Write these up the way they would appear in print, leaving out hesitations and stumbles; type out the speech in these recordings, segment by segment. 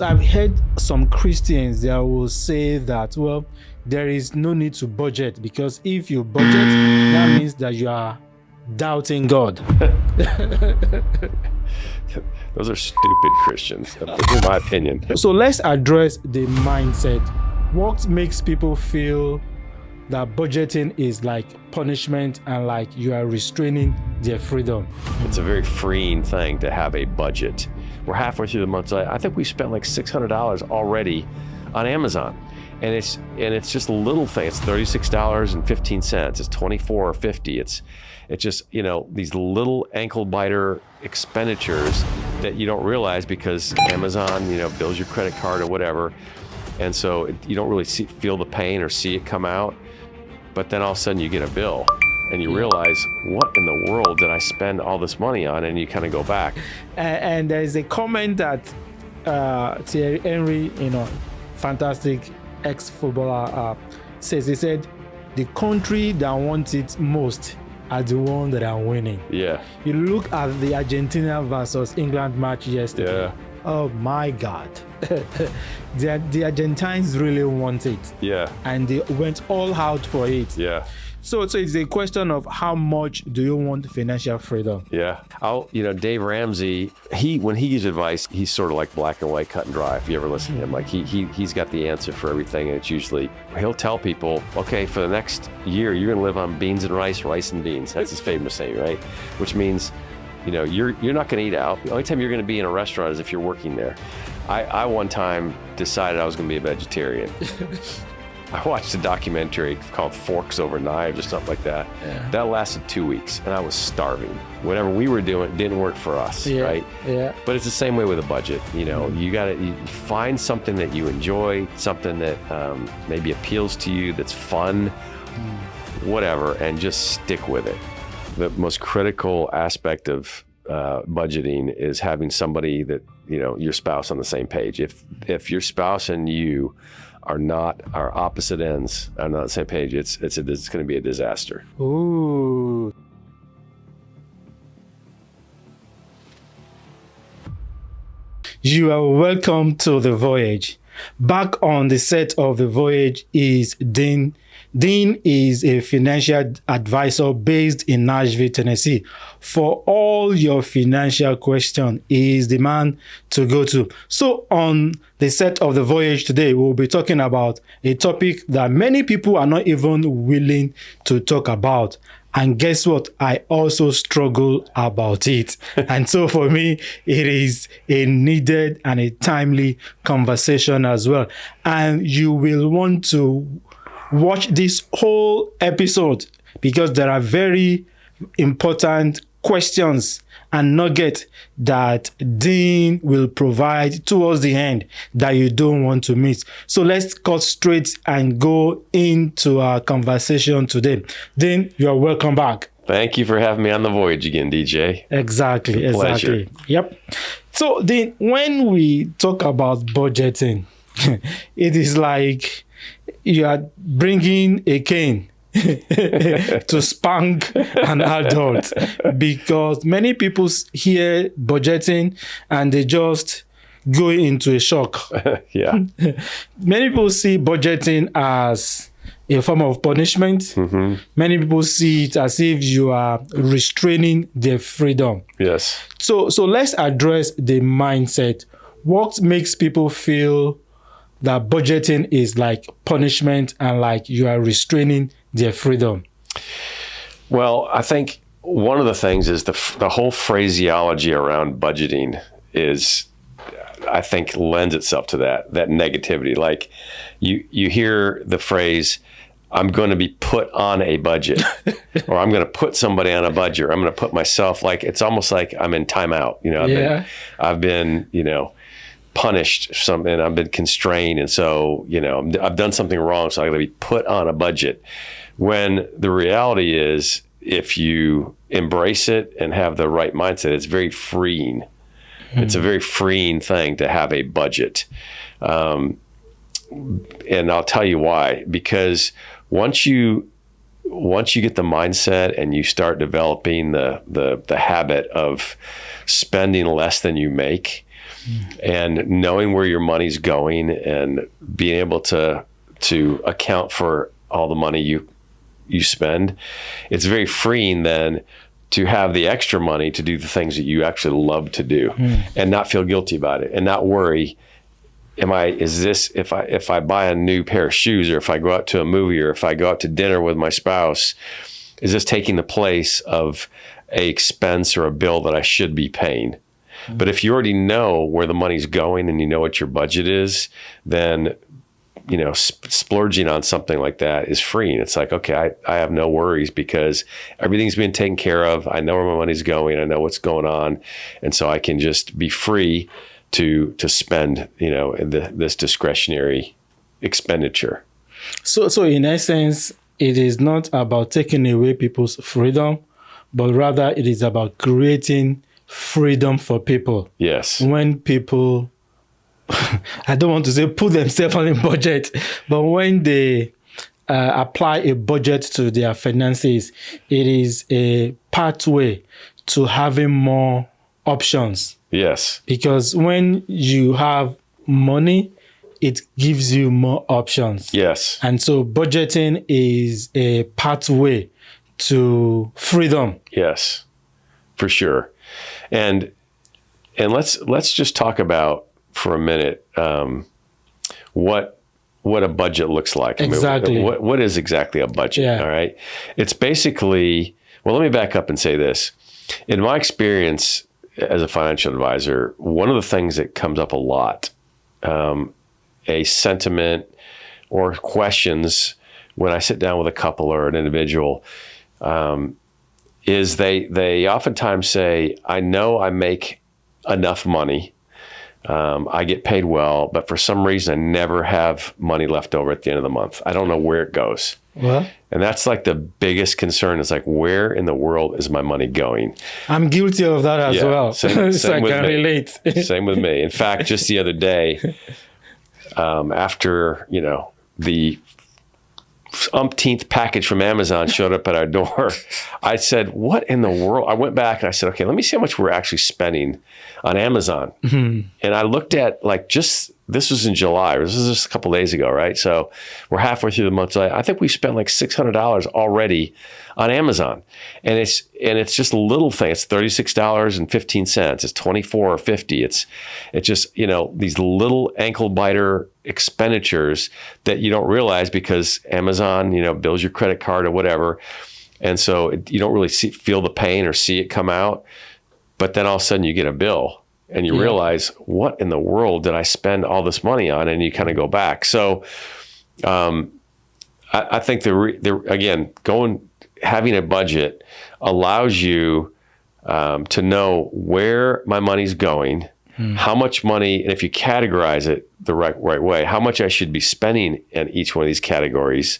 I've heard some Christians that will say that, well, there is no need to budget because if you budget, that means that you are doubting God. Those are stupid Christians, in my opinion. So let's address the mindset. What makes people feel that budgeting is like punishment and like you are restraining their freedom? It's a very freeing thing to have a budget. We're halfway through the month. So I think we spent like $600 already on Amazon. And it's just a little thing. It's $36.15. It's $24.50. It's just, these little ankle biter expenditures that you don't realize because Amazon, bills your credit card or whatever. And so you don't really feel the pain or see it come out. But then all of a sudden you get a bill and you realize, what in the world did I spend all this money on? And you kind of go back. And there is a comment that Thierry Henry, fantastic ex-footballer, says. He said, the country that wants it most are the ones that are winning. Yeah. You look at the Argentina versus England match yesterday. Yeah. Oh my God. The Argentines really want it. Yeah. And they went all out for it. Yeah. So it's a question of how much do you want financial freedom? Yeah. Dave Ramsey, when he gives advice, he's sort of like black and white, cut and dry. If you ever listen to him, like he's got the answer for everything. And it's usually, he'll tell people, okay, for the next year, you're going to live on beans and rice and beans. That's his famous saying, right? Which means, you're not going to eat out. The only time you're going to be in a restaurant is if you're working there. I one time decided I was going to be a vegetarian. I watched a documentary called Forks Over Knives or something like that. Yeah. That lasted 2 weeks and I was starving. Whatever we were doing didn't work for us, right? Yeah. But it's the same way with a budget. You find something that you enjoy, something that maybe appeals to you, that's fun, whatever, and just stick with it. The most critical aspect of budgeting is having somebody that, your spouse on the same page. If your spouse and you are opposite ends on the same page, it's going to be a disaster. Ooh. You are welcome to The Voyage. Back on the set of The Voyage is Dean. Dean is a financial advisor based in Nashville, Tennessee. For all your financial questions, he is the man to go to. So on the set of The Voyage today, we'll be talking about a topic that many people are not even willing to talk about. And guess what? I also struggle about it. And so for me, it is a needed and a timely conversation as well. And you will want to watch this whole episode because there are very important questions and nuggets that Dean will provide towards the end that you don't want to miss. So let's cut straight and go into our conversation today. Dean, you're welcome back. Thank you for having me on the voyage again, DJ. Exactly. Pleasure. Yep. So Dean, when we talk about budgeting, it is like you are bringing a cane to spank an adult, because many people hear budgeting and they just go into a shock. Yeah. Many people see budgeting as a form of punishment. Mm-hmm. Many people see it as if you are restraining their freedom. Yes. So let's address the mindset. What makes people feel that budgeting is like punishment and like you are restraining their freedom? Well, I think one of the things is the whole phraseology around budgeting is, I think, lends itself to that negativity. Like you hear the phrase, I'm going to be put on a budget, or I'm going to put somebody on a budget, or I'm going to put myself, like, it's almost like I'm in timeout. I've been punished something, I've been constrained, and so I've done something wrong, so I'm going to be put on a budget. When the reality is, if you embrace it and have the right mindset, it's very freeing. It's a very freeing thing to have a budget, and I'll tell you why. Because once you get the mindset and you start developing the habit of spending less than you make, And knowing where your money's going and being able to account for all the money you spend, it's very freeing then to have the extra money to do the things that you actually love to do and not feel guilty about it and not worry, if I buy a new pair of shoes, or if I go out to a movie, or if I go out to dinner with my spouse, is this taking the place of a expense or a bill that I should be paying? But if you already know where the money's going and you know what your budget is, then splurging on something like that is freeing. It's like, okay, I have no worries because everything's been taken care of. I know where my money's going. I know what's going on. And so I can just be free to spend, this discretionary expenditure. So in essence, it is not about taking away people's freedom, but rather it is about creating freedom for people. Yes. When people, I don't want to say put themselves on a budget, but when they apply a budget to their finances, it is a pathway to having more options. Yes. Because when you have money, it gives you more options. Yes. And so budgeting is a pathway to freedom. Yes, for sure. And let's just talk about for a minute what a budget looks like. Exactly. I mean, what is exactly a budget? Yeah. All right. It's basically, well, let me back up and say this. In my experience as a financial advisor, one of the things that comes up a lot, a sentiment or questions when I sit down with a couple or an individual, is they oftentimes say, I know I make enough money, I get paid well, but for some reason I never have money left over at the end of the month. I don't know where it goes. Well, and that's like the biggest concern, is like, where in the world is my money going? I'm guilty of that as well. Same So I with can me. relate. Same with me. In fact, just the other day, after, the umpteenth package from Amazon showed up at our door, I said, what in the world? I went back and I said, okay, let me see how much we're actually spending on Amazon. Mm-hmm. And I looked at this was in July. This was just a couple of days ago, right? So we're halfway through the month. I think we spent like $600 already on Amazon. And it's just a little thing. It's $36.15. It's $24.50. It's just, these little ankle biter expenditures that you don't realize because Amazon, bills your credit card or whatever. And so you don't really feel the pain or see it come out. But then all of a sudden you get a bill and you realize, what in the world did I spend all this money on? And you kind of go back. So I think having a budget allows you to know where my money's going, how much money, and if you categorize it the right way, how much I should be spending in each one of these categories,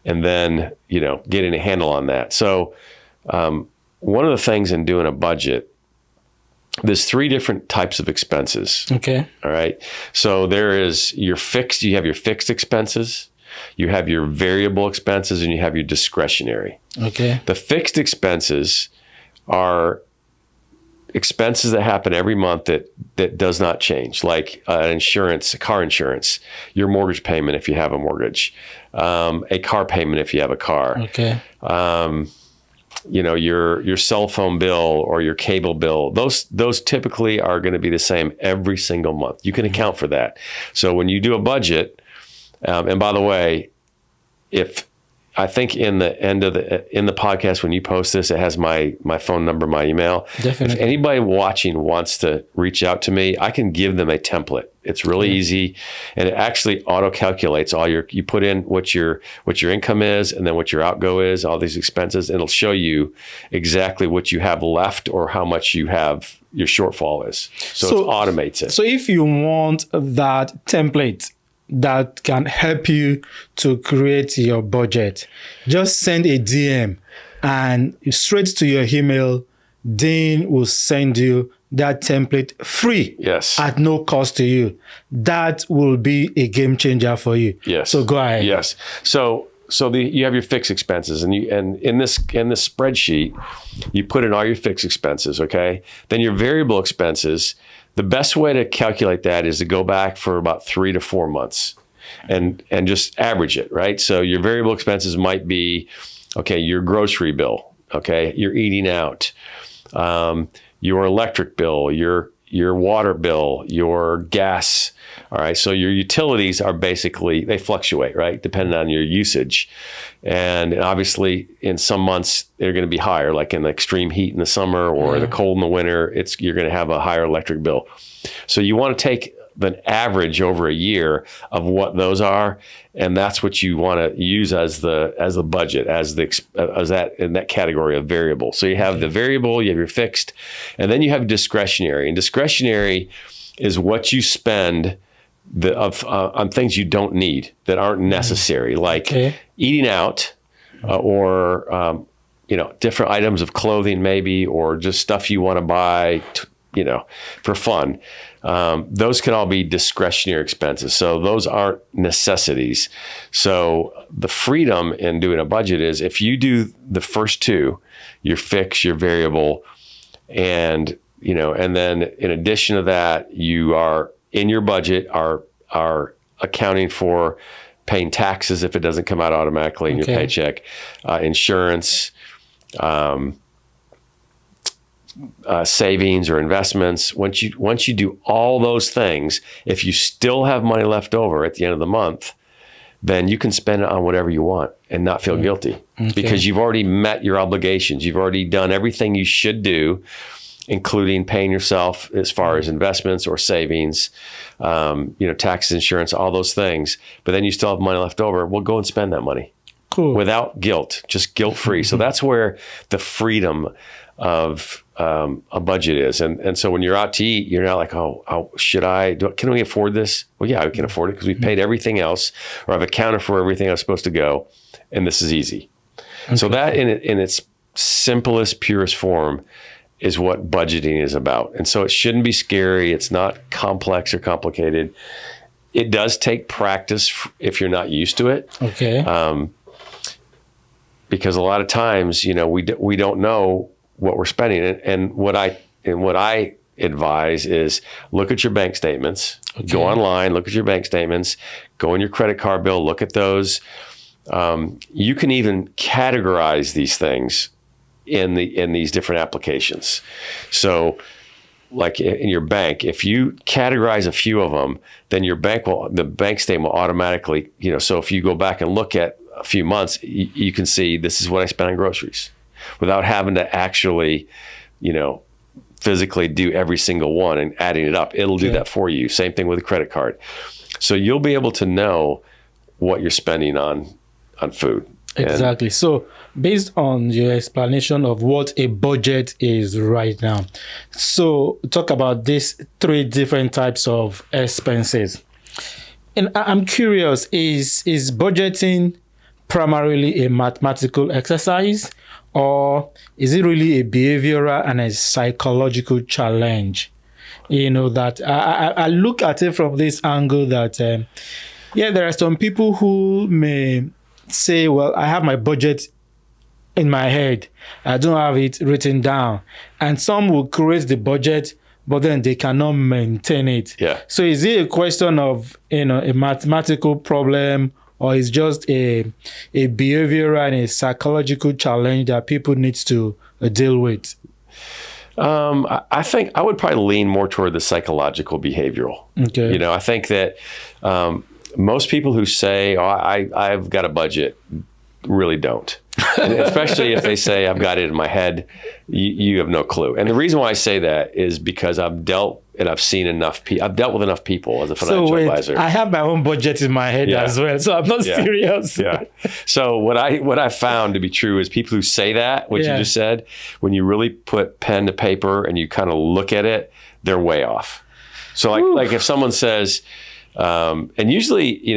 and then, getting a handle on that. So one of the things in doing a budget, there's 3 different types of expenses. Okay. All right. So you have your fixed expenses, you have your variable expenses, and you have your discretionary. Okay. The fixed expenses are expenses that happen every month that does not change, like car insurance, your mortgage payment if you have a mortgage, a car payment if you have a car. Okay. Your cell phone bill or your cable bill, those typically are going to be the same every single month. You can account for that. So when you do a budget, and by the way, if I think in the podcast, when you post this, it has my phone number, my email. Definitely. If anybody watching wants to reach out to me, I can give them a template. It's really easy, and it actually auto calculates you put in what your income is, and then what your outgo is, all these expenses, and it'll show you exactly what you have left or how much your shortfall is. So it automates it. So if you want that template that can help you to create your budget, just send a DM and straight to your email. Dean will send you that template free. Yes. At no cost to you. That will be a game changer for you. Yes. So go ahead. Yes. So you have your fixed expenses, and in this spreadsheet, you put in all your fixed expenses. Okay. Then your variable expenses, the best way to calculate that is to go back for about 3 to 4 months and just average it, right? So your variable expenses might be, okay, your grocery bill, okay, your eating out, your electric bill, your water bill, your gas. All right. So your utilities are basically, they fluctuate, right? Depending on your usage. And obviously in some months they're going to be higher, like in the extreme heat in the summer or the cold in the winter, you're going to have a higher electric bill. So you want to take the average over a year of what those are, and that's what you want to use as the budget, as that in that category of variable. So you have the variable, you have your fixed, and then you have discretionary. And discretionary is what you spend on things you don't need, that aren't necessary, like eating out or different items of clothing maybe, or just stuff you want to buy for fun. Those can all be discretionary expenses. So those aren't necessities. So the freedom in doing a budget is if you do the first two, your fixed, your variable, and then in addition to that, you are in your budget are accounting for paying taxes if it doesn't come out automatically in your paycheck, insurance, savings or investments. Once you do all those things, if you still have money left over at the end of the month, then you can spend it on whatever you want and not feel guilty because you've already met your obligations. You've already done everything you should do, including paying yourself as far as investments or savings, taxes, insurance, all those things. But then you still have money left over. Well, go and spend that money without guilt, just guilt-free. So that's where the freedom of a budget is. And so when you're out to eat, you're not like, can we afford this? Well, yeah, we can afford it because we paid everything else, or I've accounted for everything I was supposed to go, and this is easy. So that in its simplest, purest form is what budgeting is about. And so it shouldn't be scary. It's not complex or complicated. It does take practice if you're not used to it. Because a lot of times, we don't know what we're spending. And what I advise is look at your bank statements, go online, look at your bank statements, go in your credit card bill, look at those. You can even categorize these things in these different applications. So like in your bank, if you categorize a few of them, then the bank statement will automatically, so if you go back and look at a few months, you can see this is what I spent on groceries without having to actually, physically do every single one and adding it up. It'll do that for you. Same thing with a credit card. So you'll be able to know what you're spending on food. Exactly. So based on your explanation of what a budget is right now, so talk about these 3 different types of expenses. And I'm curious, is budgeting primarily a mathematical exercise, or is it really a behavioral and a psychological challenge? That I look at it from this angle that, there are some people who may say, well, I have my budget in my head. I don't have it written down. And some will create the budget, but then they cannot maintain it. Yeah. So is it a question of, a mathematical problem, or is just a behavioral and a psychological challenge that people need to deal with? I think I would probably lean more toward the psychological behavioral. I think that most people who say, I've got a budget, really don't. And especially if they say, I've got it in my head, you have no clue. And the reason why I say that is because I've dealt with enough people as a financial advisor. I have my own budget in my head as well, so I'm not serious. Yeah. So what I found to be true is people who say that, what you just said, when you really put pen to paper and you kind of look at it, they're way off. So like if someone says, and usually,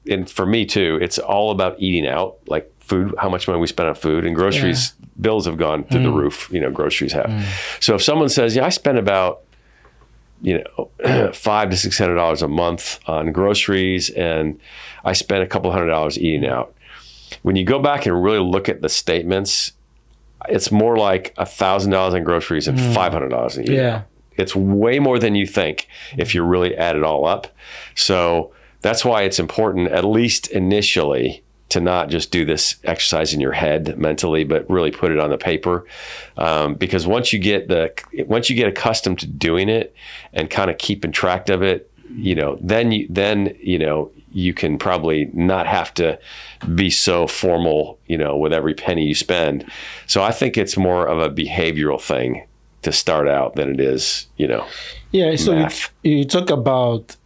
and for me too, it's all about eating out, like food, how much money we spend on food, and groceries, bills have gone through the roof, groceries have. So if someone says, I spend about, $500 to $600 a month on groceries, and I spend a couple $100 eating out. When you go back and really look at the statements, it's more like $1,000 on groceries and $500 a year. It's way more than you think if you really add it all up. So that's why it's important, at least initially, to not just do this exercise in your head mentally, but really put it on the paper. Because once you get accustomed to doing it and kind of keeping track of it, then you can probably not have to be so formal, with every penny you spend. So I think it's more of a behavioral thing to start out than it is, Yeah. So math. you talk about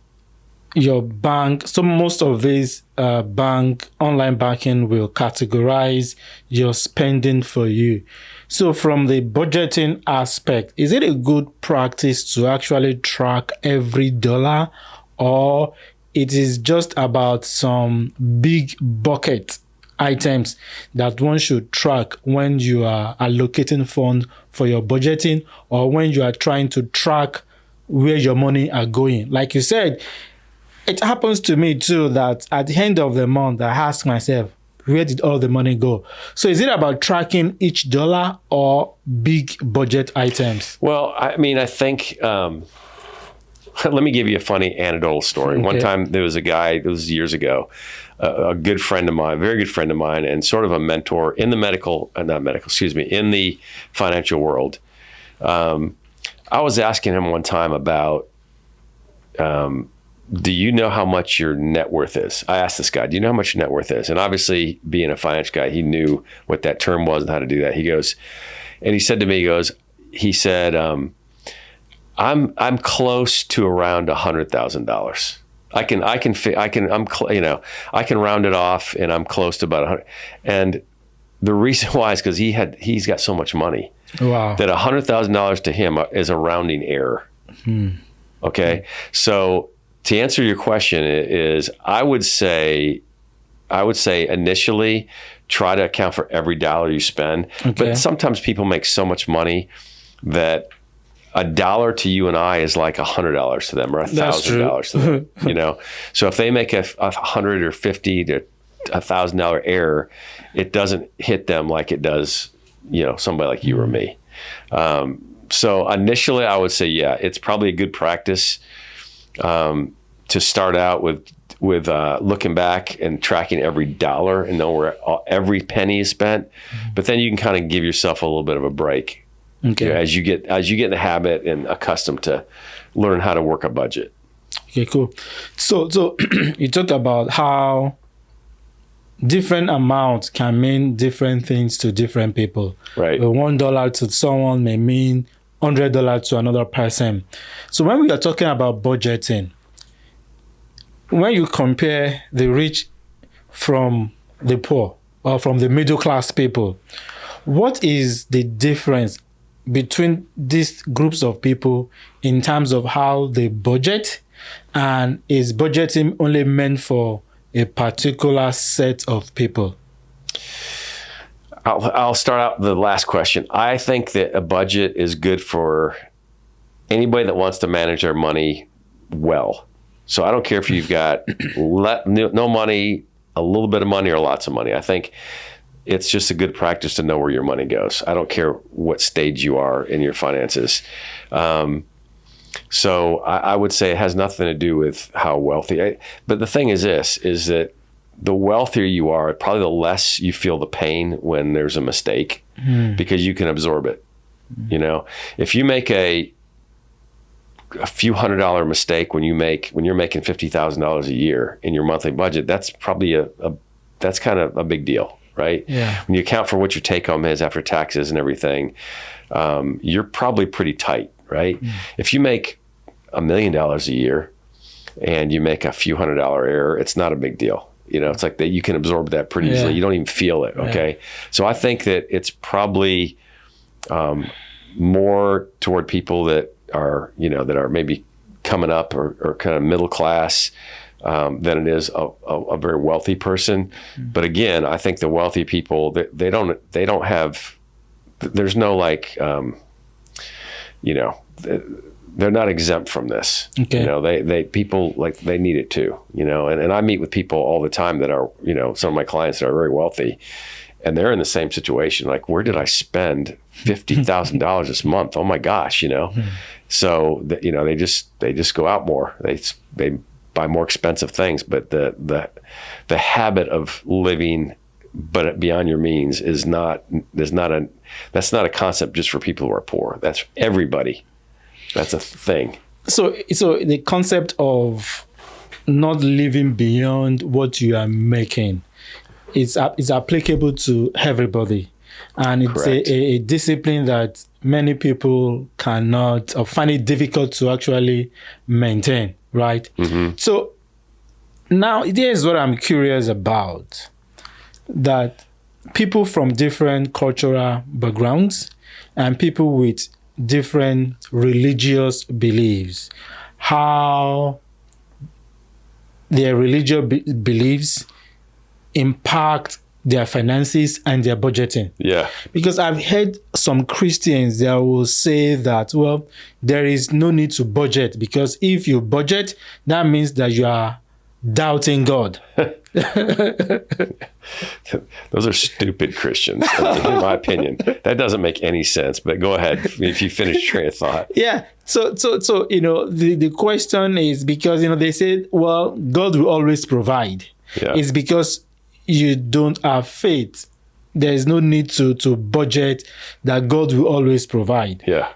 your bank. So most of these online banking will categorize your spending for you. So from the budgeting aspect, is it a good practice to actually track every dollar, or it is just about some big bucket items that one should track when you are allocating funds for your budgeting, or when you are trying to track where your money are going? Like you said, it happens to me too that at the end of the month, I ask myself, where did all the money go? So is it about tracking each dollar or big budget items? Well, I think, let me give you a funny anecdotal story. Okay. One time there was a guy, it was years ago, a good friend of mine, very good friend of mine, and sort of a mentor in the in the financial world. I was asking him one time about, do you know how much your net worth is? I asked this guy, do you know how much your net worth is? And obviously, being a finance guy, he knew what that term was and how to do that. He said to me, he said, I'm close to around $100,000. I can round it off, and I'm close to about 100. And the reason why is because he's got so much money. Wow. That $100,000 to him is a rounding error. Okay. So to answer your question is, I would say initially try to account for every dollar you spend. Okay. But sometimes people make so much money that $1 to you and I is like $100 to them, or $1,000 to them. So if they make a $100 or $50 to $1,000 error, it doesn't hit them like it does, somebody like you or me. So initially, I would say, yeah, it's probably a good practice to start out with looking back and tracking every dollar and know where every penny is spent. But then you can kind of give yourself a little bit of a break. Okay. As you get in the habit and accustomed to learn how to work a budget. Okay, cool. So you talked about how different amounts can mean different things to different people. Right. $1 to someone may mean $100 to another person. So when we are talking about budgeting, when you compare the rich from the poor or from the middle class people, what is the difference between these groups of people in terms of how they budget? And is budgeting only meant for a particular set of people? I'll start out the last question. I think that a budget is good for anybody that wants to manage their money well. So I don't care if you've got no money, a little bit of money, or lots of money. I think it's just a good practice to know where your money goes. I don't care what stage you are in your finances. So I would say it has nothing to do with how wealthy. But the thing is that the wealthier you are, probably the less you feel the pain when there's a mistake, because you can absorb it. If you make a few $100 mistake when you're making $50,000 a year in your monthly budget, that's probably that's kind of a big deal. Right? Yeah. When you account for what your take home is after taxes and everything, you're probably pretty tight, right? If you make $1 million a year and you make a few $100 error, it's not a big deal. It's like that you can absorb that pretty easily. You don't even feel it. Okay. Yeah. So I think that it's probably more toward people that are maybe coming up or kind of middle class, than it is a very wealthy person. But again, I think the wealthy people, they don't have, there's no they're not exempt from this. Okay. People they need it too, and I meet with people all the time that are, some of my clients that are very wealthy, and they're in the same situation. Like, where did I spend $50,000 this month? Oh my gosh, So they just go out more. They buy more expensive things, but the habit of living but beyond your means that's not a concept just for people who are poor. That's everybody. That's a thing. So the concept of not living beyond what you are making is applicable to everybody. And it's a discipline that many people cannot or find it difficult to actually maintain, right? Mm-hmm. So now here's what I'm curious about, that people from different cultural backgrounds and people with different religious beliefs, how their religious beliefs impact their finances and their budgeting. Yeah. Because I've heard some Christians that will say that, well, there is no need to budget, because if you budget, that means that you are doubting God. Those are stupid Christians, in my opinion. That doesn't make any sense, but go ahead if you finish your train of thought. Yeah. So the question is, because, they said, well, God will always provide. Yeah. It's because you don't have faith. There is no need to budget, that God will always provide. Yeah.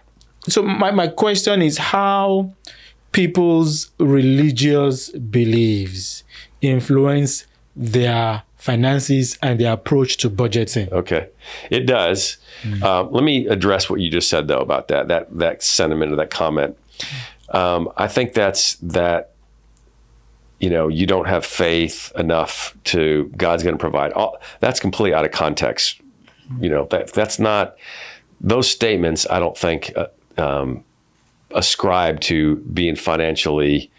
So my question is how people's religious beliefs influence their finances and their approach to budgeting. Okay. It does. Let me address what you just said, though, about that sentiment or that comment. I think that's that, you don't have faith enough to God's going to provide. That's completely out of context. That's not, those statements, I don't think, ascribe to being financially,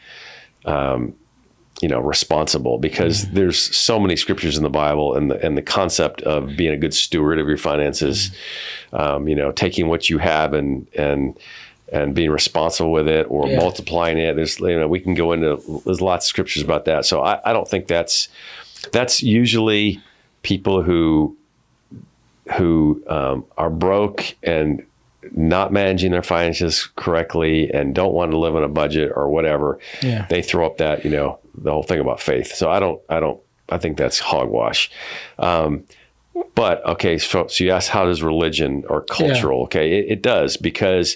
responsible, because there's so many scriptures in the Bible and the concept of being a good steward of your finances, taking what you have and being responsible with it, or multiplying it. There's, we can go into, there's lots of scriptures about that. So I don't think that's usually people who are broke and not managing their finances correctly and don't want to live on a budget or whatever. Yeah. They throw up that, the whole thing about faith. So I think that's hogwash. But okay, so you asked, how does religion or cultural? Yeah. Okay, it does, because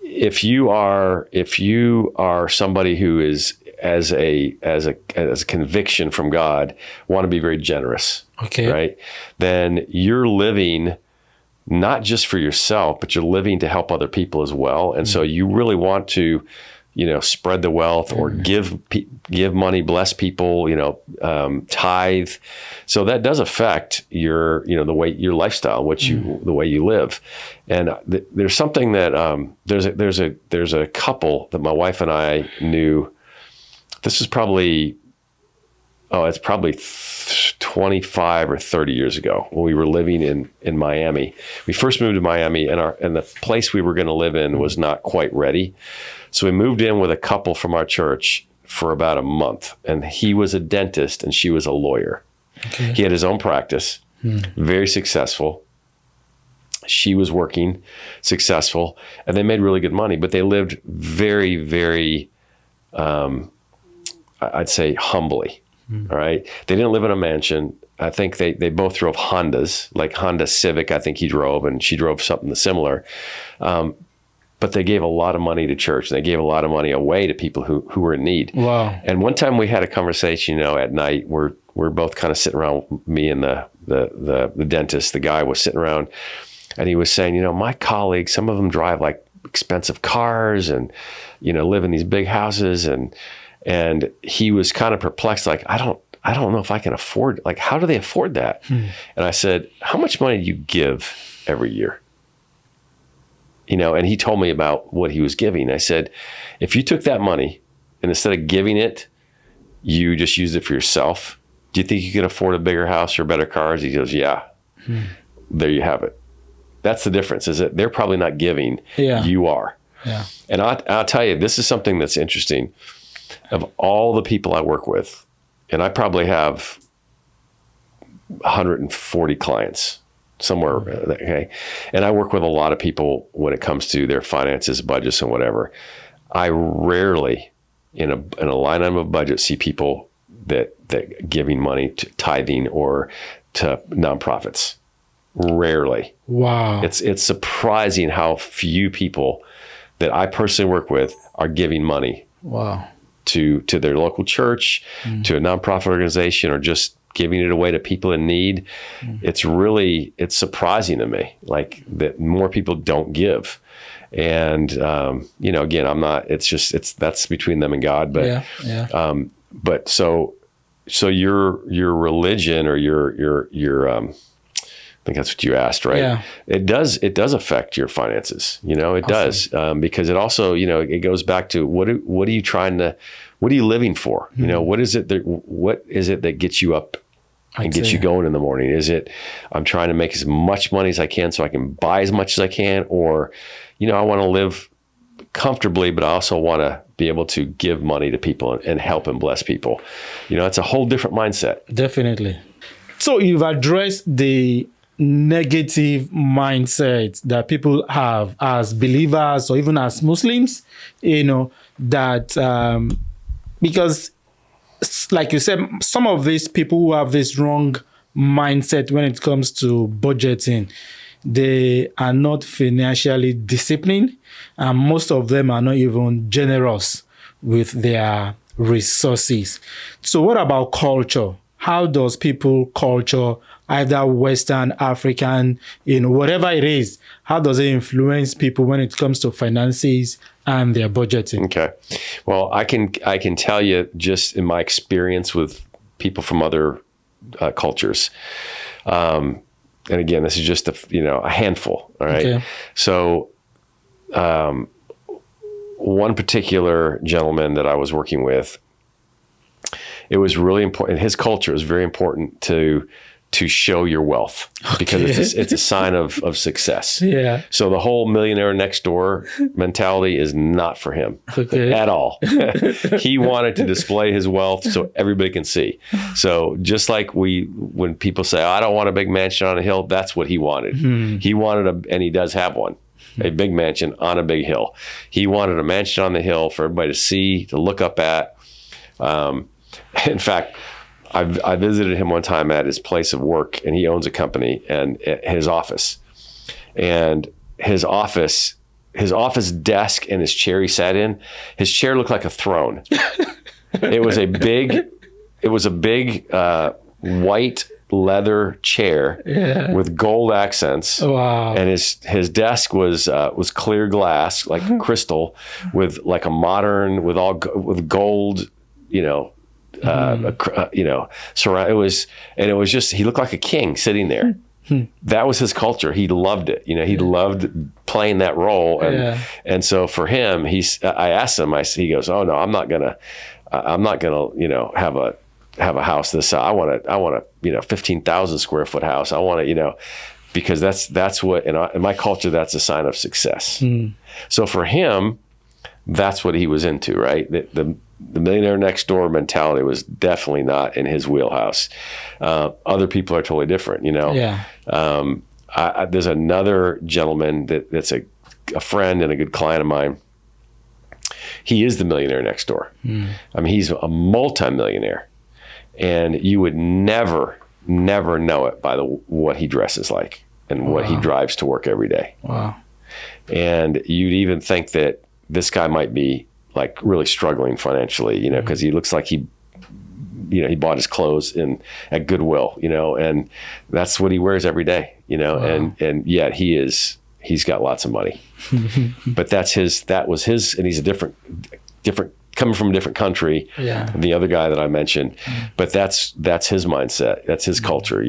if you are somebody who is as a conviction from God, want to be very generous, okay, right? Then you're living not just for yourself, but you're living to help other people as well. And so you really want to, spread the wealth, or give money, bless people, tithe. So that does affect your, the way, your lifestyle, the way you live. And there's something that, there's a couple that my wife and I knew. This is probably, it's probably 25 or 30 years ago, when we were living in Miami. We first moved to Miami, and the place we were going to live in was not quite ready. So we moved in with a couple from our church for about a month, and he was a dentist and she was a lawyer. Okay. He had his own practice, very successful. She was working, successful, and they made really good money, but they lived very, very, I'd say, humbly. All right. They didn't live in a mansion. I think they both drove Hondas, like Honda Civic, I think he drove, and she drove something similar. But they gave a lot of money to church, and they gave a lot of money away to people who were in need. Wow. And one time we had a conversation, at night, we're both kind of sitting around, me and the dentist, the guy was sitting around, and he was saying, my colleagues, some of them drive like expensive cars and, live in these big houses, and he was kind of perplexed, like, I don't know if I can afford, like, how do they afford that? And I said, how much money do you give every year? And he told me about what he was giving. I said, if you took that money and instead of giving it, you just used it for yourself, do you think you can afford a bigger house or better cars? He goes, yeah. There you have it. That's the difference, is that they're probably not giving. Yeah. You are. Yeah. And I'll tell you, this is something that's interesting. Of all the people I work with, and I probably have 140 clients, somewhere. Okay. And I work with a lot of people when it comes to their finances, budgets, and whatever. I rarely in a line item of budget see people that giving money to tithing or to nonprofits. Rarely. Wow. It's surprising how few people that I personally work with are giving money. Wow. To their local church, to a nonprofit organization, or just giving it away to people in need. It's surprising to me, like that more people don't give. And, again, that's between them and God, but, but so your religion or your I think that's what you asked, right? Yeah. It does affect your finances. It does, because it also, it goes back to what are you living for? What is it that gets you up and gets you going in the morning? Is it, I'm trying to make as much money as I can so I can buy as much as I can, or, I want to live comfortably, but I also want to be able to give money to people and help and bless people. It's a whole different mindset. Definitely. So you've addressed the negative mindset that people have as believers or even as Muslims, that because like you said, some of these people who have this wrong mindset when it comes to budgeting, they are not financially disciplined, and most of them are not even generous with their resources. So what about culture? How does people culture, either Western, African, whatever it is, how does it influence people when it comes to finances and their budgeting? Okay. Well, I can tell you just in my experience with people from other cultures. And again, this is just a handful. All right. Okay. So, one particular gentleman that I was working with, it was really important. His culture is very important to show your wealth, because it's a sign of success. Yeah. So the whole millionaire next door mentality is not for him at all. He wanted to display his wealth so everybody can see. So just like when people say, I don't want a big mansion on a hill, that's what he wanted. He wanted and he does have one, a big mansion on a big hill. He wanted a mansion on the hill for everybody to see, to look up at. In fact, I visited him one time at his place of work, and he owns a company, and his office, his office desk and his chair he sat in, his chair looked like a throne. It was a big white leather chair with gold accents. Wow. And his desk was clear glass, like crystal, with like a modern, with gold, surround. It was just, he looked like a king sitting there. That was his culture. He loved it. He loved playing that role. And so for him, I asked him, he goes, oh no, I'm not gonna, have a house this size. I want a 15,000 square foot house. I want to, because that's what, in my culture, that's a sign of success. So for him, that's what he was into, right? The millionaire next door mentality was definitely not in his wheelhouse. Other people are totally different, Yeah. There's another gentleman that's a friend and a good client of mine. He is the millionaire next door. I mean, he's a multimillionaire, and you would never know it by what he dresses like and what he drives to work every day. Wow. And you'd even think that this guy might be like really struggling financially, because he looks like he bought his clothes at Goodwill, and that's what he wears every day, wow. and yet he's got lots of money. But that was his, and he's a different coming from a different country than the other guy that I mentioned. But that's his mindset. That's his culture,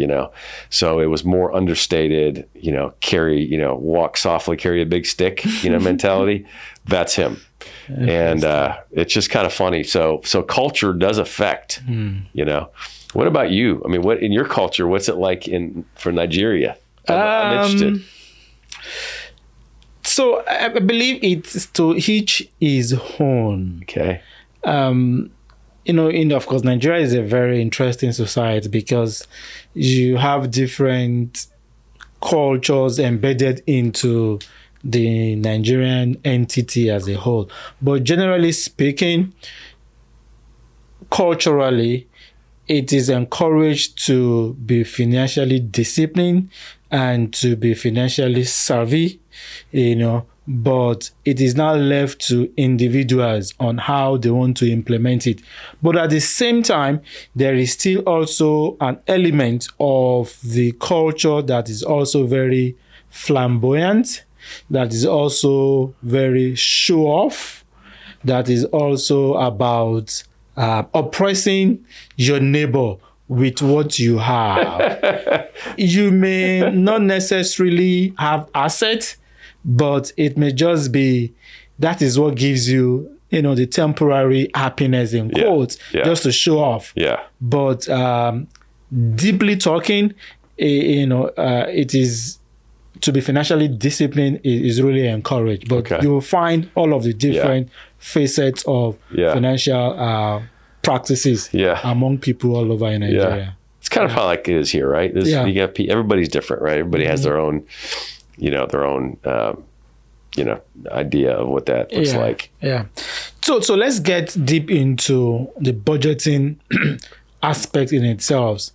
So it was more understated, walk softly, carry a big stick, mentality. That's him. And it's just kind of funny. So culture does affect, What about you? I mean, what in your culture, what's it like for Nigeria? I'm interested. So I believe it's to each his own. Okay. Of course, Nigeria is a very interesting society because you have different cultures embedded into the Nigerian entity as a whole. But generally speaking, culturally, it is encouraged to be financially disciplined and to be financially savvy, but it is now left to individuals on how they want to implement it. But at the same time, there is still also an element of the culture that is also very flamboyant, that is also very show off, that is also about oppressing your neighbor with what you have. You may not necessarily have assets, but it may just be that is what gives you, the temporary happiness in quotes, just to show off. Yeah. But deeply talking, it is to be financially disciplined is really encouraged. But you will find all of the different facets of financial practices among people all over in Nigeria. Yeah. It's kind of how like it is here, right? You got everybody's different, right? Everybody has their own, idea of what that looks like. Yeah. So let's get deep into the budgeting aspect in itself.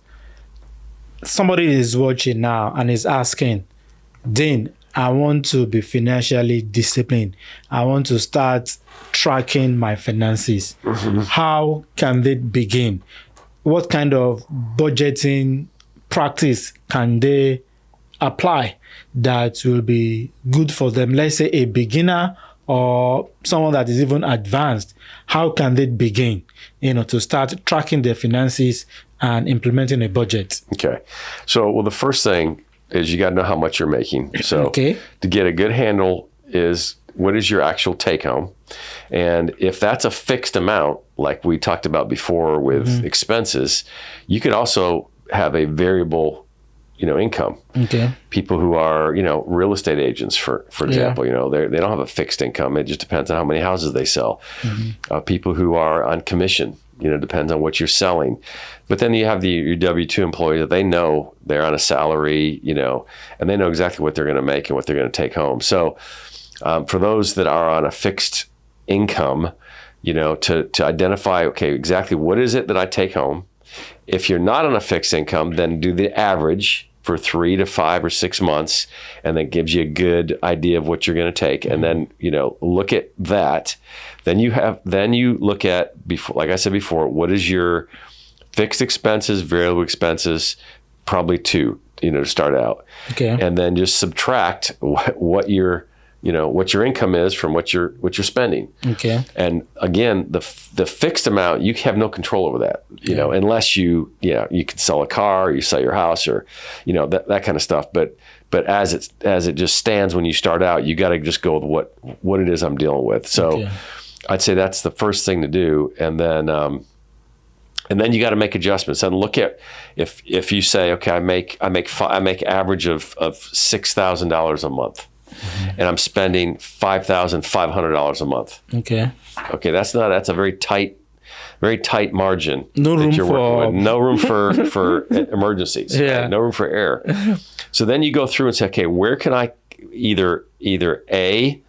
Somebody is watching now and is asking, Dean, I want to be financially disciplined. I want to start tracking my finances. Mm-hmm. How can they begin? What kind of budgeting practice can they apply that will be good for them? Let's say a beginner or someone that is even advanced. How can they begin, to start tracking their finances and implementing a budget? Okay. So, the first thing is you got to know how much you're making. So to get a good handle is what is your actual take home? And if that's a fixed amount, like we talked about before with expenses, you could also have a variable, income. Okay. People who are, real estate agents, for example, they don't have a fixed income. It just depends on how many houses they sell. Mm-hmm. People who are on commission, depends on what you're selling. But then you have your W-2 employee that they know they're on a salary, and they know exactly what they're going to make and what they're going to take home. So for those that are on a fixed income, to identify, okay, exactly what is it that I take home? If you're not on a fixed income, then do the average for 3 to 5 or 6 months, and that gives you a good idea of what you're going to take. And then, look at that. Then you look at, before, like I said before, what is your fixed expenses, variable expenses, probably 2, to start out. Okay. And then just subtract what your income is from what you're spending. Okay. And again, the fixed amount, you have no control over that, unless you can sell a car, or you sell your house, or, that kind of stuff. But as it just stands when you start out, you got to just go with what it is I'm dealing with. So I'd say that's the first thing to do. And then you got to make adjustments and look at if you say, okay, I make average of $6,000 a month. Mm-hmm. And I'm spending $5,500 a month. Okay, that's a very tight margin. No room for no room for emergencies. Yeah. No room for error. So then you go through and say, okay, where can I either A,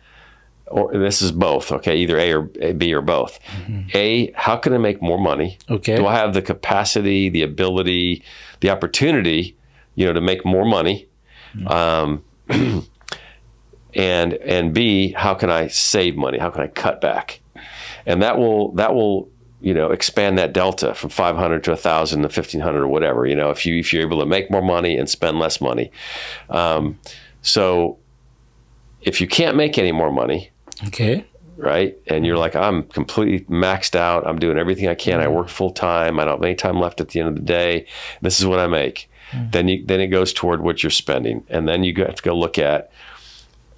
or this is both. Okay, either A or B or both. Mm-hmm. A, how can I make more money? Okay. Do I have the capacity, the ability, the opportunity, to make more money? Mm-hmm. And B, how can I save money? How can I cut back? And that will expand that delta from 500 to 1,000 to 1,500 or whatever. If you're able to make more money and spend less money. So if you can't make any more money, right, and you're like, I'm completely maxed out. I'm doing everything I can. I work full time. I don't have any time left at the end of the day. This is what I make. Then it goes toward what you're spending, and then you have to go look at.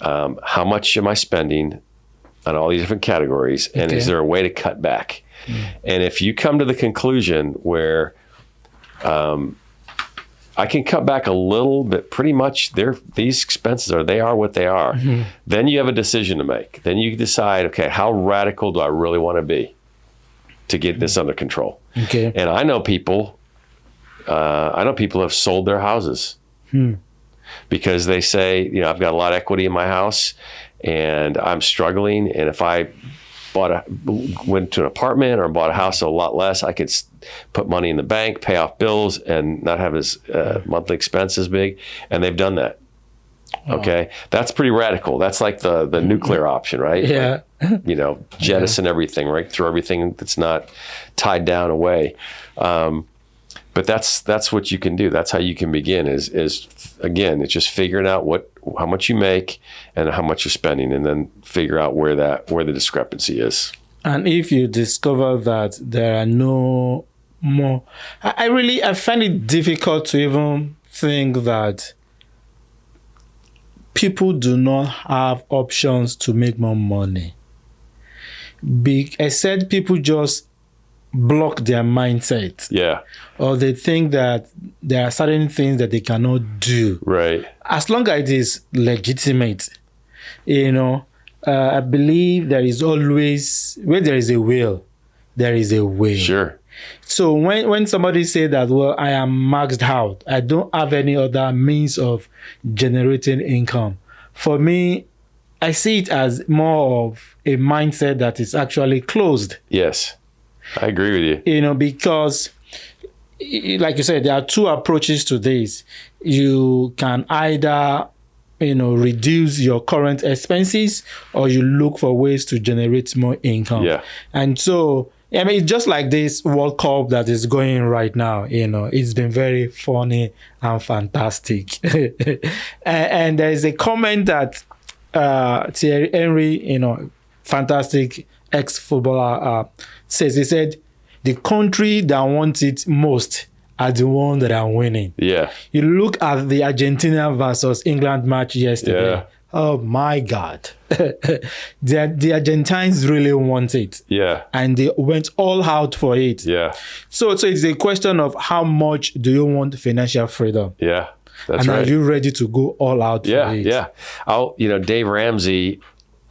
How much am I spending on all these different categories, and is there a way to cut back? And if you come to the conclusion where I can cut back a little bit, pretty much these expenses are what they are, then you have a decision to make. Then you decide, okay, how radical do I really want to be to get this under control? And I know people have sold their houses. because they say, I've got a lot of equity in my house and I'm struggling. And if I went to an apartment or bought a house a lot less, I could put money in the bank, pay off bills, and not have as monthly expenses big. And they've done that. Okay. That's pretty radical. That's like the nuclear option, right? Yeah. Like, jettison everything, right? Throw everything that's not tied down away. But that's what you can do. That's how you can begin is again, it's just figuring out how much you make and how much you're spending, and then figure out where the discrepancy is. And if you discover that there are no more, I find it difficult to even think that people do not have options to make more money. Except people just block their mindset. Yeah. Or they think that there are certain things that they cannot do. Right. As long as it is legitimate, I believe there is always, where there is a will, there is a way. Sure. So when somebody say that, well, I am maxed out, I don't have any other means of generating income. For me, I see it as more of a mindset that is actually closed. Yes, I agree with you. Because, like you said, there are two approaches to this. You can either, reduce your current expenses, or you look for ways to generate more income. Yeah. And so, it's just like this World Cup that is going right now. It's been very funny and fantastic. and there is a comment that Thierry Henry, fantastic ex-footballer, says. He said, the country that wants it most are the ones that are winning. Yeah. You look at the Argentina versus England match yesterday. Yeah. Oh my God. The Argentines really want it. Yeah. And they went all out for it. Yeah. So it's a question of how much do you want financial freedom? Yeah. That's and right. are you ready to go all out for it? Yeah. Dave Ramsey,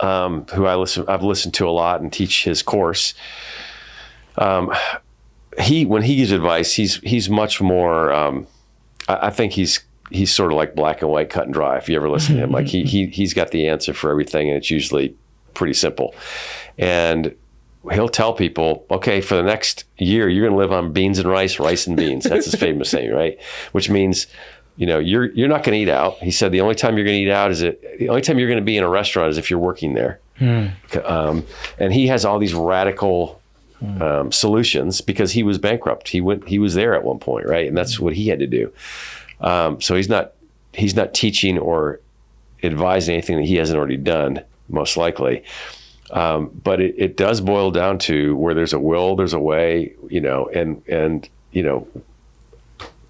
who I've listened to a lot and teach his course. When he gives advice, he's much more. I think he's sort of like black and white, cut and dry. If you ever listen to him, like he's got the answer for everything, and it's usually pretty simple. And he'll tell people, okay, for the next year, you're going to live on beans and rice and beans. That's his famous saying, right? Which means, you're not going to eat out. He said the only time you're going to eat out the only time you're going to be in a restaurant is if you're working there. And he has all these radical solutions because he was bankrupt. He was there at one point, right? And that's what he had to do. So he's not teaching or advising anything that he hasn't already done, most likely. But it does boil down to where there's a will, there's a way, and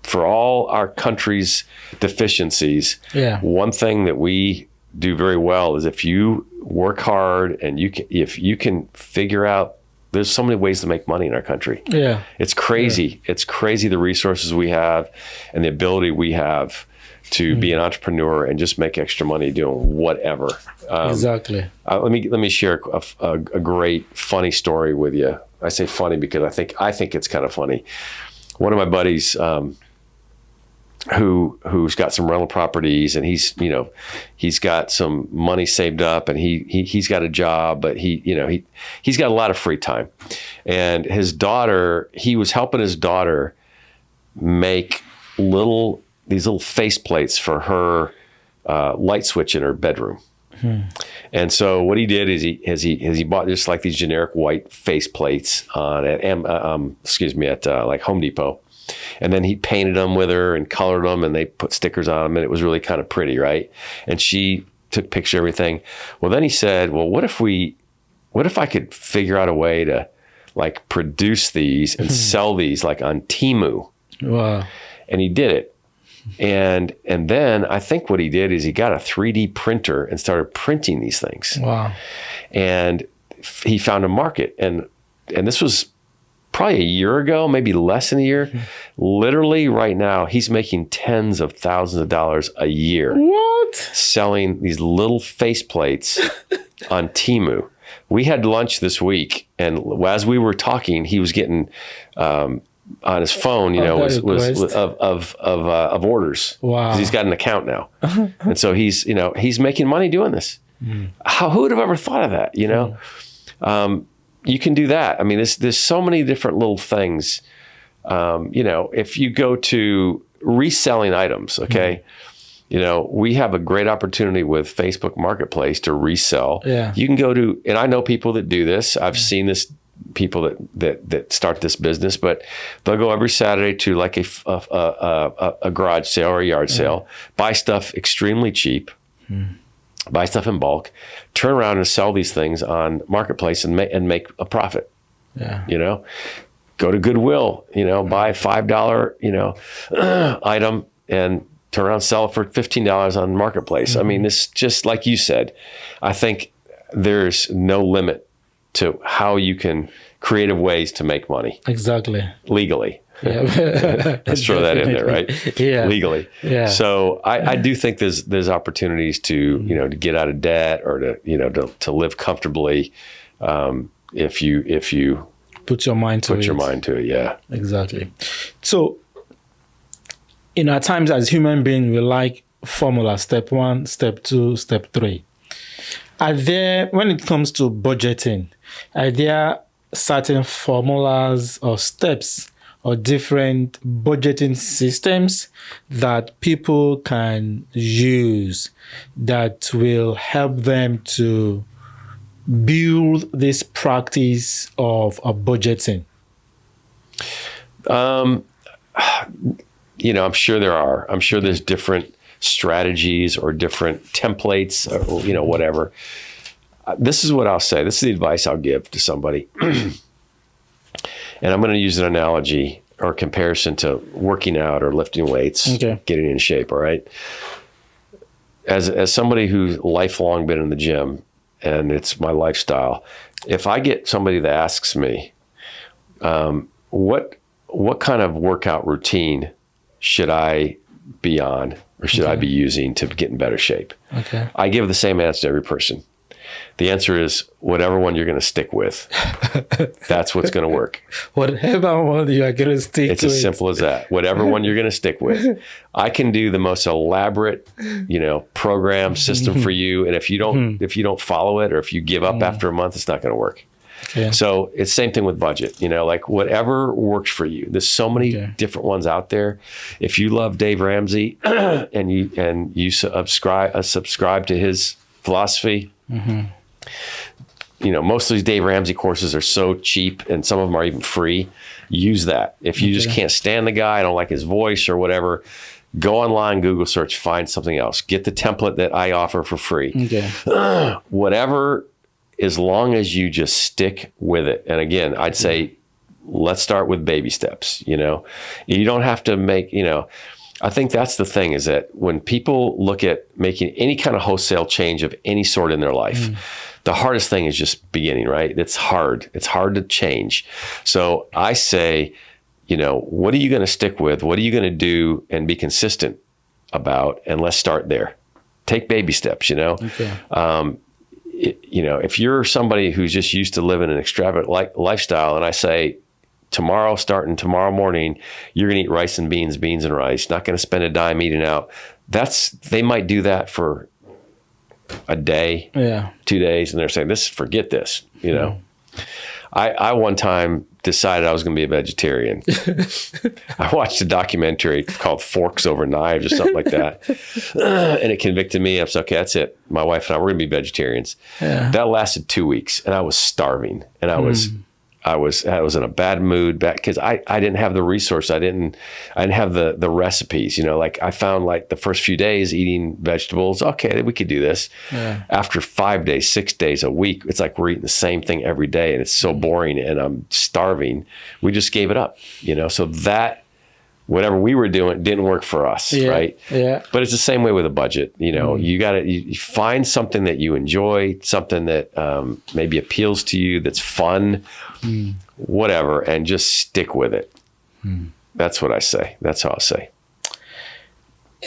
for all our country's deficiencies, one thing that we do very well is if you work hard and if you can figure out, there's so many ways to make money in our country. Yeah. It's crazy. Yeah. It's crazy the resources we have and the ability we have to be an entrepreneur and just make extra money doing whatever. Exactly. Let me share a great funny story with you. I say funny because I think it's kind of funny. One of my buddies who's got some rental properties, and he's got some money saved up, and he's got a job, but he's got a lot of free time. And his daughter, he was helping his daughter make these little face plates for her light switch in her bedroom. And so what he did is he bought just like these generic white face plates at like Home Depot. And then he painted them with her and colored them, and they put stickers on them, and it was really kind of pretty, right? And she took picture of everything. Well, then he said, well, what if I could figure out a way to like produce these and sell these like on Temu? Wow. And he did it. And then I think what he did is he got a 3D printer and started printing these things. Wow. And he found a market. And this was probably a year ago, maybe less than a year. Literally right now, he's making tens of thousands of dollars a year. What? Selling these little faceplates on Temu. We had lunch this week, and as we were talking, he was getting on his phone, was of orders. Wow. 'Cause he's got an account now. And so he's making money doing this. Who would have ever thought of that? You can do that. I mean, there's so many different little things. If you go to reselling items, okay, we have a great opportunity with Facebook Marketplace to resell. Yeah. You can go to, and I know people that do this. I've seen this, people that start this business, but they'll go every Saturday to like a garage sale or a yard sale, buy stuff extremely cheap, buy stuff in bulk, turn around and sell these things on Marketplace and make a profit. Yeah. Go to Goodwill, buy a $5, item and turn around and sell it for $15 on Marketplace. I mean, this, just like you said, I think there's no limit to how you can creative ways to make money. Exactly. Legally. Yeah. Let's throw that in there, right? Yeah. Legally. Yeah. So I do think there's opportunities to, to get out of debt or to live comfortably, if you put your mind to it. Yeah. Exactly. So, at times as human beings, we like formula, step 1, step 2, step 3. Are there, when it comes to budgeting, are there certain formulas or steps or different budgeting systems that people can use that will help them to build this practice of budgeting? I'm sure there are. I'm sure there's different strategies or different templates or, whatever. This is what I'll say. This is the advice I'll give to somebody. And I'm going to use an analogy or comparison to working out or lifting weights, getting in shape. All right. As somebody who's lifelong been in the gym and it's my lifestyle, if I get somebody that asks me, what kind of workout routine should I be on or should I be using to get in better shape? Okay. I give the same answer to every person. The answer is whatever one you're going to stick with. That's what's going to work. Whatever one you are going to stick with. It's as simple as that. Whatever one you're going to stick with. I can do the most elaborate, program system for you. And if you don't follow it or if you give up after a month, it's not going to work. Yeah. So it's the same thing with budget, like whatever works for you. There's so many different ones out there. If you love Dave Ramsey and you subscribe to his philosophy, most of these Dave Ramsey courses are so cheap and some of them are even free. Use that. If you just can't stand the guy, don't like his voice or whatever, go online, Google search, find something else. Get the template that I offer for free. Whatever, as long as you just stick with it. And again, I'd say, let's start with baby steps. You don't have to make, I think that's the thing, is that when people look at making any kind of wholesale change of any sort in their life, the hardest thing is just beginning, right? It's hard. It's hard to change. So I say, what are you going to stick with? What are you going to do and be consistent about? And let's start there. Take baby steps, if you're somebody who's just used to living an extravagant lifestyle, and I say, starting tomorrow morning, you're going to eat rice and beans and rice, not going to spend a dime eating out. They might do that for a day, 2 days, and they're saying, forget this, I one time decided I was going to be a vegetarian. I watched a documentary called Forks Over Knives or something like that. And it convicted me. I was okay, that's it. My wife and I, we're going to be vegetarians. Yeah. That lasted 2 weeks and I was starving and I was in a bad mood because I didn't have the resource. I didn't have the recipes, I found like the first few days eating vegetables. Okay, we could do this. Yeah. After 5 days, 6 days, a week, it's like we're eating the same thing every day and it's so boring and I'm starving. We just gave it up, so that whatever we were doing didn't work for us. Right. Yeah. But it's the same way with a budget. You find something that you enjoy, something that maybe appeals to you, that's fun, whatever, and just stick with it. That's what I say. That's how I say.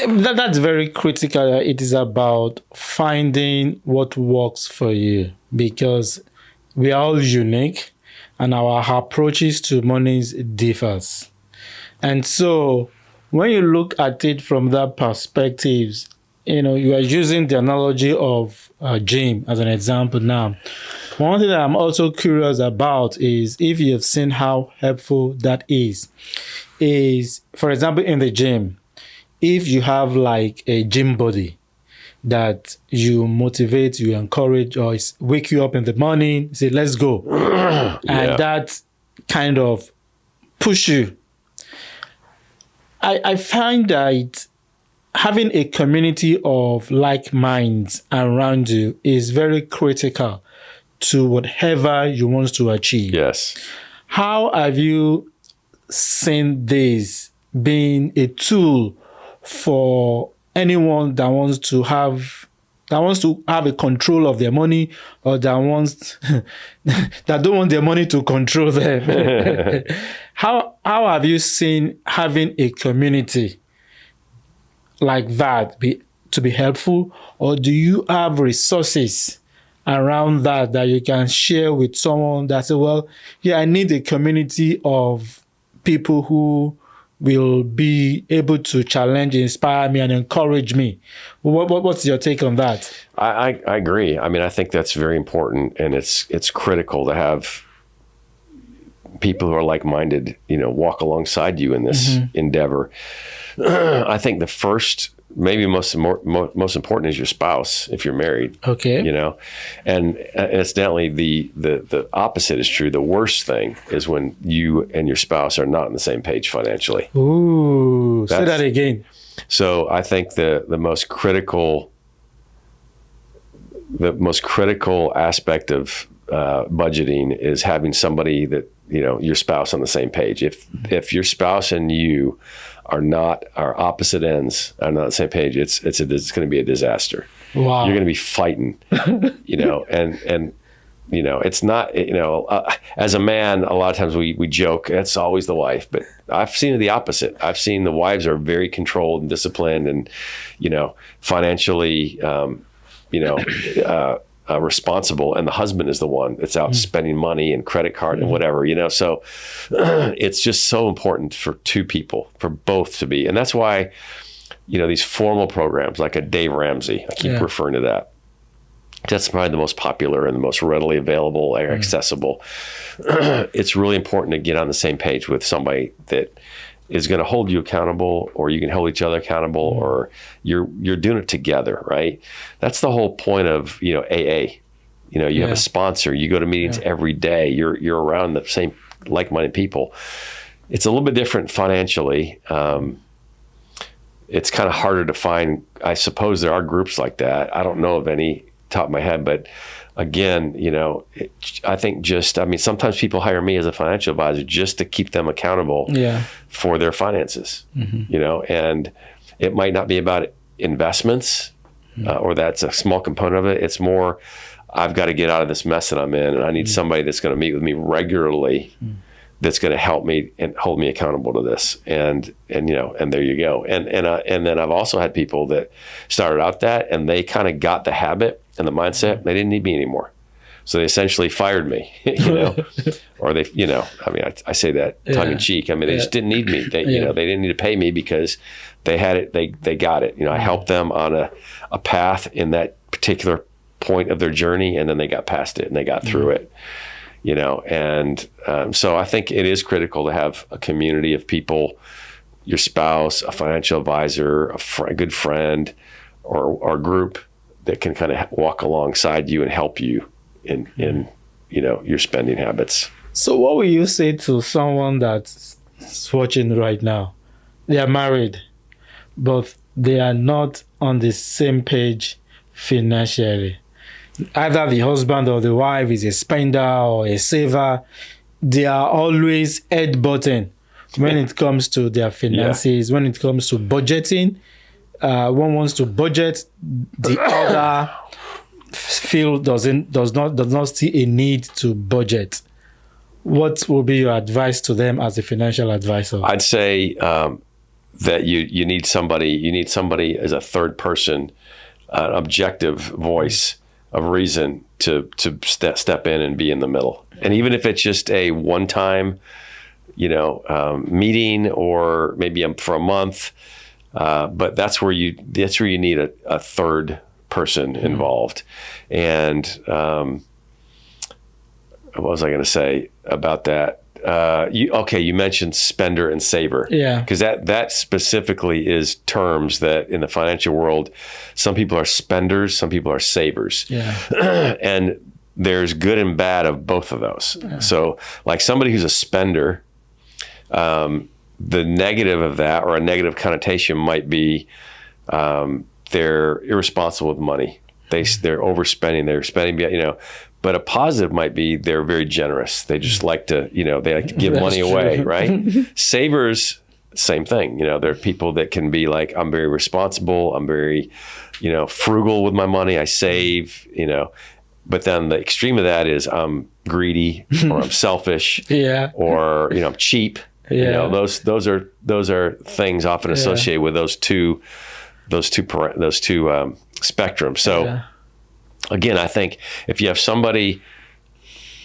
That's very critical. It is about finding what works for you because we are all unique and our approaches to monies differs. And so when you look at it from that perspective, you are using the analogy of a gym as an example now. One thing that I'm also curious about is if you've seen how helpful that is, for example, in the gym, if you have like a gym buddy that you motivate, you encourage, or wake you up in the morning, say, let's go. And that kind of push you. I find that having a community of like minds around you is very critical to whatever you want to achieve. Yes. How have you seen this being a tool for anyone that wants to have a control of their money, or that don't want their money to control them? How have you seen having a community like that to be helpful, or do you have resources around that you can share with someone that say, well, I need a community of people who will be able to challenge, inspire me, and encourage me? What's your take on that? I agree. I mean, I think that's very important, and it's critical to have people who are like-minded, walk alongside you in this endeavor. I think the first, maybe most important, is your spouse if you're married. Okay. And incidentally, the opposite is true. The worst thing is when you and your spouse are not on the same page financially. Ooh, say that again. So I think the most critical aspect of budgeting is having somebody that, your spouse on the same page. If your spouse and you are opposite ends, are not on the same page, it's going to be a disaster. Wow. You're going to be fighting, and it's not, as a man, a lot of times we joke, it's always the wife, but I've seen the opposite. I've seen the wives are very controlled and disciplined and, financially, responsible, and the husband is the one that's out spending money and credit card and whatever, so it's just so important for two people, for both to be. And that's why, these formal programs like a Dave Ramsey, I keep referring to that. That's probably the most popular and the most readily available or accessible. It's really important to get on the same page with somebody that is going to hold you accountable, or you can hold each other accountable, or you're doing it together, right? That's the whole point of, AA. You have a sponsor, you go to meetings every day, you're around the same like-minded people. It's a little bit different financially. It's kind of harder to find. I suppose there are groups like that. I don't know of any top of my head, but again, I think sometimes people hire me as a financial advisor just to keep them accountable for their finances, and it might not be about investments, or that's a small component of it. It's more, I've got to get out of this mess that I'm in, and I need somebody that's going to meet with me regularly, that's going to help me and hold me accountable to this. And there you go. And then I've also had people that started out that, and they kind of got the habit and the mindset, they didn't need me anymore. So they essentially fired me, or they, I say that tongue in cheek. I mean, they just didn't need me. They, they didn't need to pay me because they had it, they got it. I helped them on a path in that particular point of their journey, and then they got past it and they got through it, so I think it is critical to have a community of people, your spouse, a financial advisor, a good friend, or group that can kind of walk alongside you and help you in your spending habits. So what will you say to someone that's watching right now? They are married, but they are not on the same page financially. Either the husband or the wife is a spender or a saver. They are always headbutting when it comes to their finances, when it comes to budgeting. One wants to budget, the other does not see a need to budget. What will be your advice to them as a financial advisor? I'd say that you need somebody as a third person, an objective voice reason to step in and be in the middle. And even if it's just a one-time, meeting, or maybe for a month, but that's where you need a third person involved. And what was I going to say about that? You mentioned spender and saver. Yeah. Because that specifically is terms that in the financial world, some people are spenders, some people are savers. Yeah. And there's good and bad of both of those. Yeah. So like somebody who's a spender, the negative of that, or a negative connotation, might be they're irresponsible with money. They're overspending. They're spending, But a positive might be they're very generous. They just like to, they like to give money away, right? Savers, same thing. There are people that can be like, I'm very responsible. I'm very, frugal with my money. I save, But then the extreme of that is I'm greedy, or I'm selfish, or I'm cheap. Yeah. Those are things often associated with those two spectrums. So again, I think if you have somebody,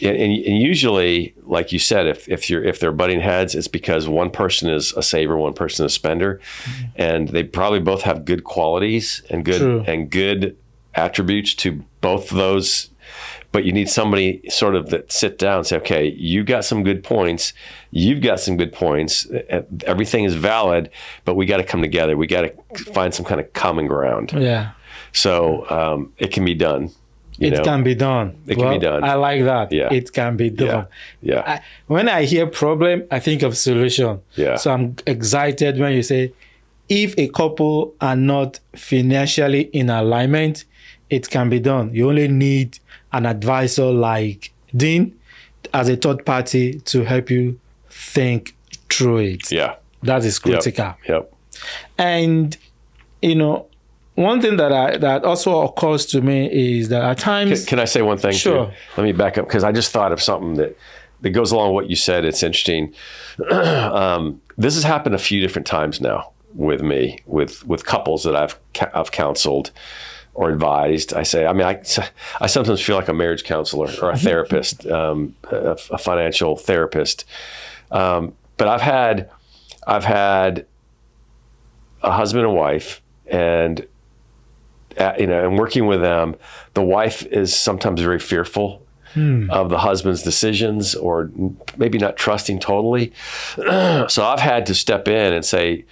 and usually, like you said, if they're butting heads, it's because one person is a saver, one person is a spender, and they probably both have good qualities and good attributes to both of those. But you need somebody sort of that sit down and say, okay, you got some good points. You've got some good points. Everything is valid, but we got to come together. We got to find some kind of common ground. Yeah. So it can be done. It can be done. It can be done. I like that. Yeah. It can be done. Yeah. When I hear problem, I think of solution. Yeah. So I'm excited when you say, if a couple are not financially in alignment, it can be done. You only need an advisor like Dean as a third party to help you think through it. Yeah. That is critical. Yep. And, one thing that also occurs to me is that at times... Can I say one thing? Sure. Too? Let me back up, because I just thought of something that goes along with what you said. It's interesting. This has happened a few different times now with me, with couples that I've counseled or advised. I sometimes feel like a marriage counselor or a therapist, a financial therapist. But I've had a husband and wife, and and working with them, the wife is sometimes very fearful of the husband's decisions, or maybe not trusting totally. So I've had to step in and say,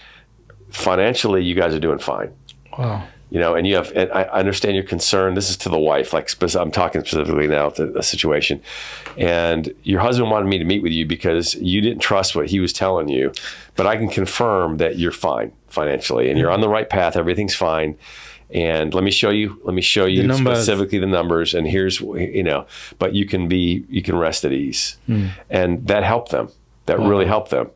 financially, you guys are doing fine. Wow. And I understand your concern. This is to the wife, I'm talking specifically now to the situation. And your husband wanted me to meet with you because you didn't trust what he was telling you, but I can confirm that you're fine financially and you're on the right path. Everything's fine. And let me show you specifically the numbers. And here's, but you can rest at ease. And that helped them. That really helped them.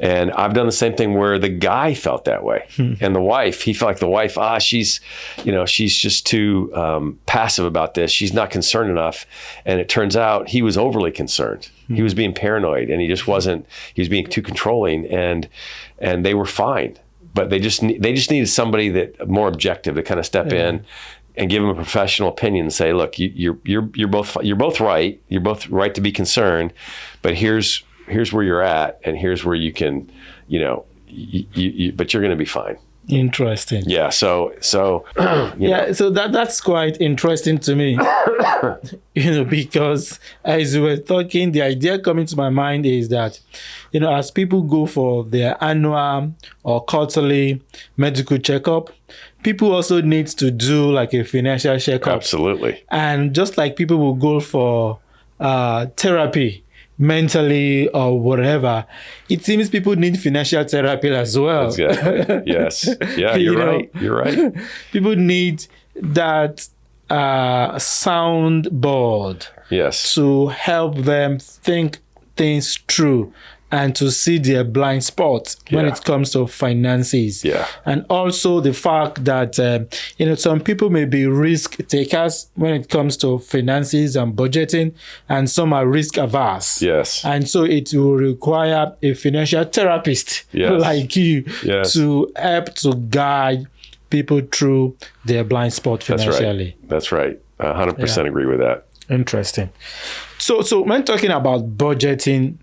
And I've done the same thing where the guy felt that way. And the wife, he felt like the wife, she's just too passive about this. She's not concerned enough. And it turns out he was overly concerned. He was being paranoid, and he was being too controlling, and they were fine. But they just needed somebody that more objective to kind of step in and give them a professional opinion and say, look, you're both right. You're both right to be concerned, but here's where you're at, and here's where you can, but you're going to be fine. Interesting. Yeah. So so that's quite interesting to me, because as we were talking, the idea coming to my mind is that, as people go for their annual or quarterly medical checkup, people also need to do like a financial checkup. Absolutely. And just like people will go for therapy, mentally or whatever, it seems people need financial therapy as well. Exactly. Yes. Yeah, you're right. You're right. People need that soundboard. Yes. To help them think things through and to see their blind spots when it comes to finances. Yeah. And also the fact that, some people may be risk takers when it comes to finances and budgeting, and some are risk averse. Yes. And so it will require a financial therapist like you to help to guide people through their blind spot financially. That's right. 100% agree with that. Interesting. So when talking about budgeting,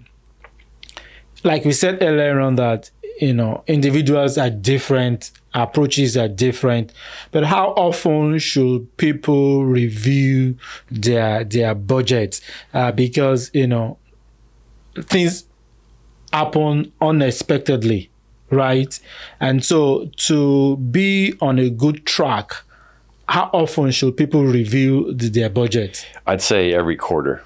like we said earlier on that, individuals are different, approaches are different, but how often should people review their budget? Because, things happen unexpectedly, right? And so to be on a good track, how often should people review their budget? I'd say every quarter.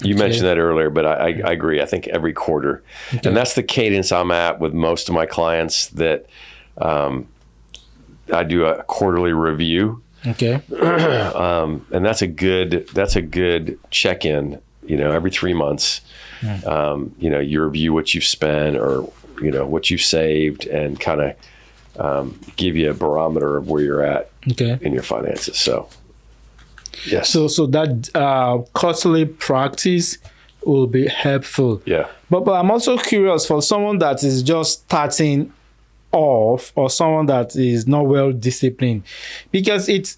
You mentioned that earlier, but I agree. I think every quarter. Okay. And that's the cadence I'm at with most of my clients, that I do a quarterly review. Okay. And that's a good check-in, every 3 months. You review what you've spent or, what you've saved, and kind of give you a barometer of where you're at in your finances. So, yes. So that quarterly practice will be helpful. Yeah. But I'm also curious, for someone that is just starting off, or someone that is not well disciplined, because it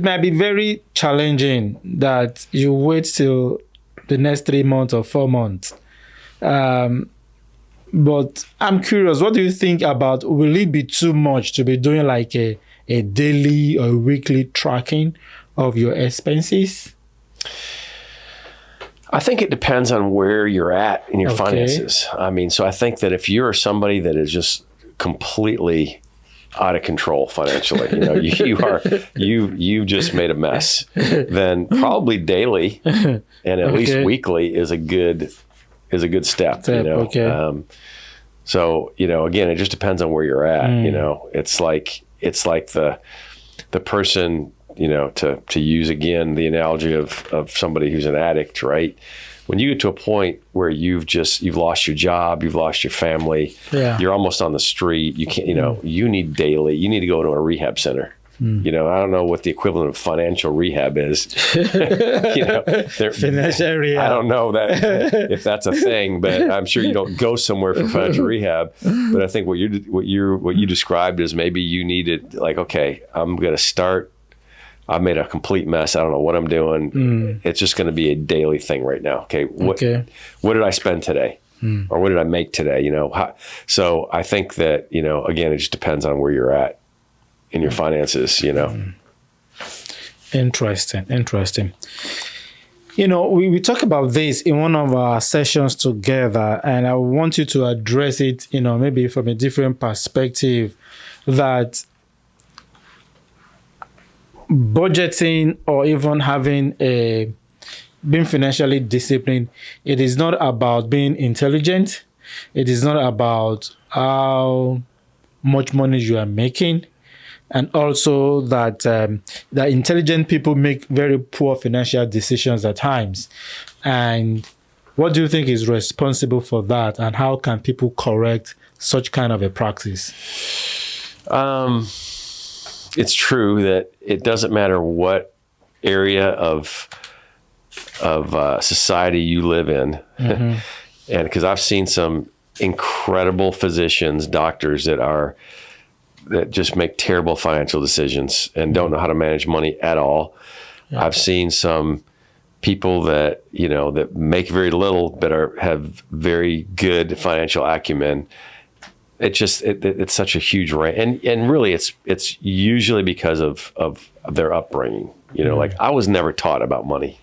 might be very challenging that you wait till the next 3 months or 4 months. But I'm curious, what do you think about, will it be too much to be doing like a daily or weekly tracking of your expenses? I think it depends on where you're at in your finances. I mean, so I think that if you're somebody that is just completely out of control financially, you just made a mess, then probably daily and at least weekly is a good step. So, again, it just depends on where you're at. It's like the person, to use again the analogy of somebody who's an addict, right? When you get to a point where you've lost your job, you've lost your family, you're almost on the street, you can't, you need to go to a rehab center. I don't know what the equivalent of financial rehab is. Financial rehab. I don't know if that's a thing, but I'm sure you don't go somewhere for financial rehab. But I think what you described is maybe you needed, like, okay, I'm going to start. I've made a complete mess. I don't know what I'm doing. It's just going to be a daily thing right now. Okay, what did I spend today? Or what did I make today? So I think that, again, it just depends on where you're at in your finances, Interesting. We talk about this in one of our sessions together, and I want you to address it, maybe from a different perspective, that budgeting, or even being financially disciplined, it is not about being intelligent. It is not about how much money you are making. And also that intelligent people make very poor financial decisions at times. And what do you think is responsible for that? And how can people correct such kind of a practice? It's true that it doesn't matter what area of society you live in. And because I've seen some incredible physicians, doctors that just make terrible financial decisions and don't know how to manage money at all. Yeah. I've seen some people that, that make very little, but have very good financial acumen. It's such a huge range. And really it's usually because of their upbringing. Like I was never taught about money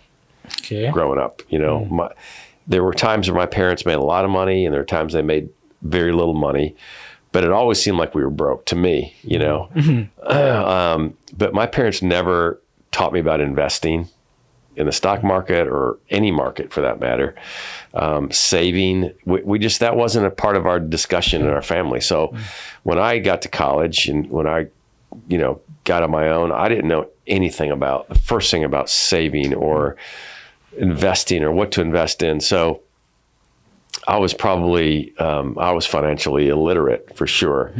growing up. There were times where my parents made a lot of money, and there were times they made very little money. But it always seemed like we were broke to me, But my parents never taught me about investing in the stock market, or any market for that matter. Saving, that wasn't a part of our discussion in our family. So when I got to college and when I, got on my own, I didn't know anything about saving or investing or what to invest in. So I was probably, I was financially illiterate for sure.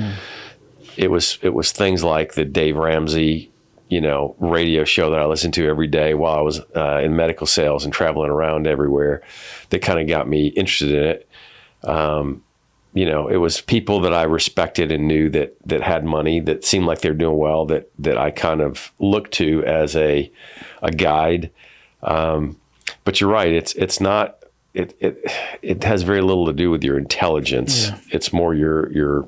It was things like the Dave Ramsey, radio show that I listened to every day while I was in medical sales and traveling around everywhere, that kind of got me interested in it. it was people that I respected and knew that had money, that seemed like they're doing well, that I kind of looked to as a guide. But you're right. It's not. It has very little to do with your intelligence. Yeah. It's more your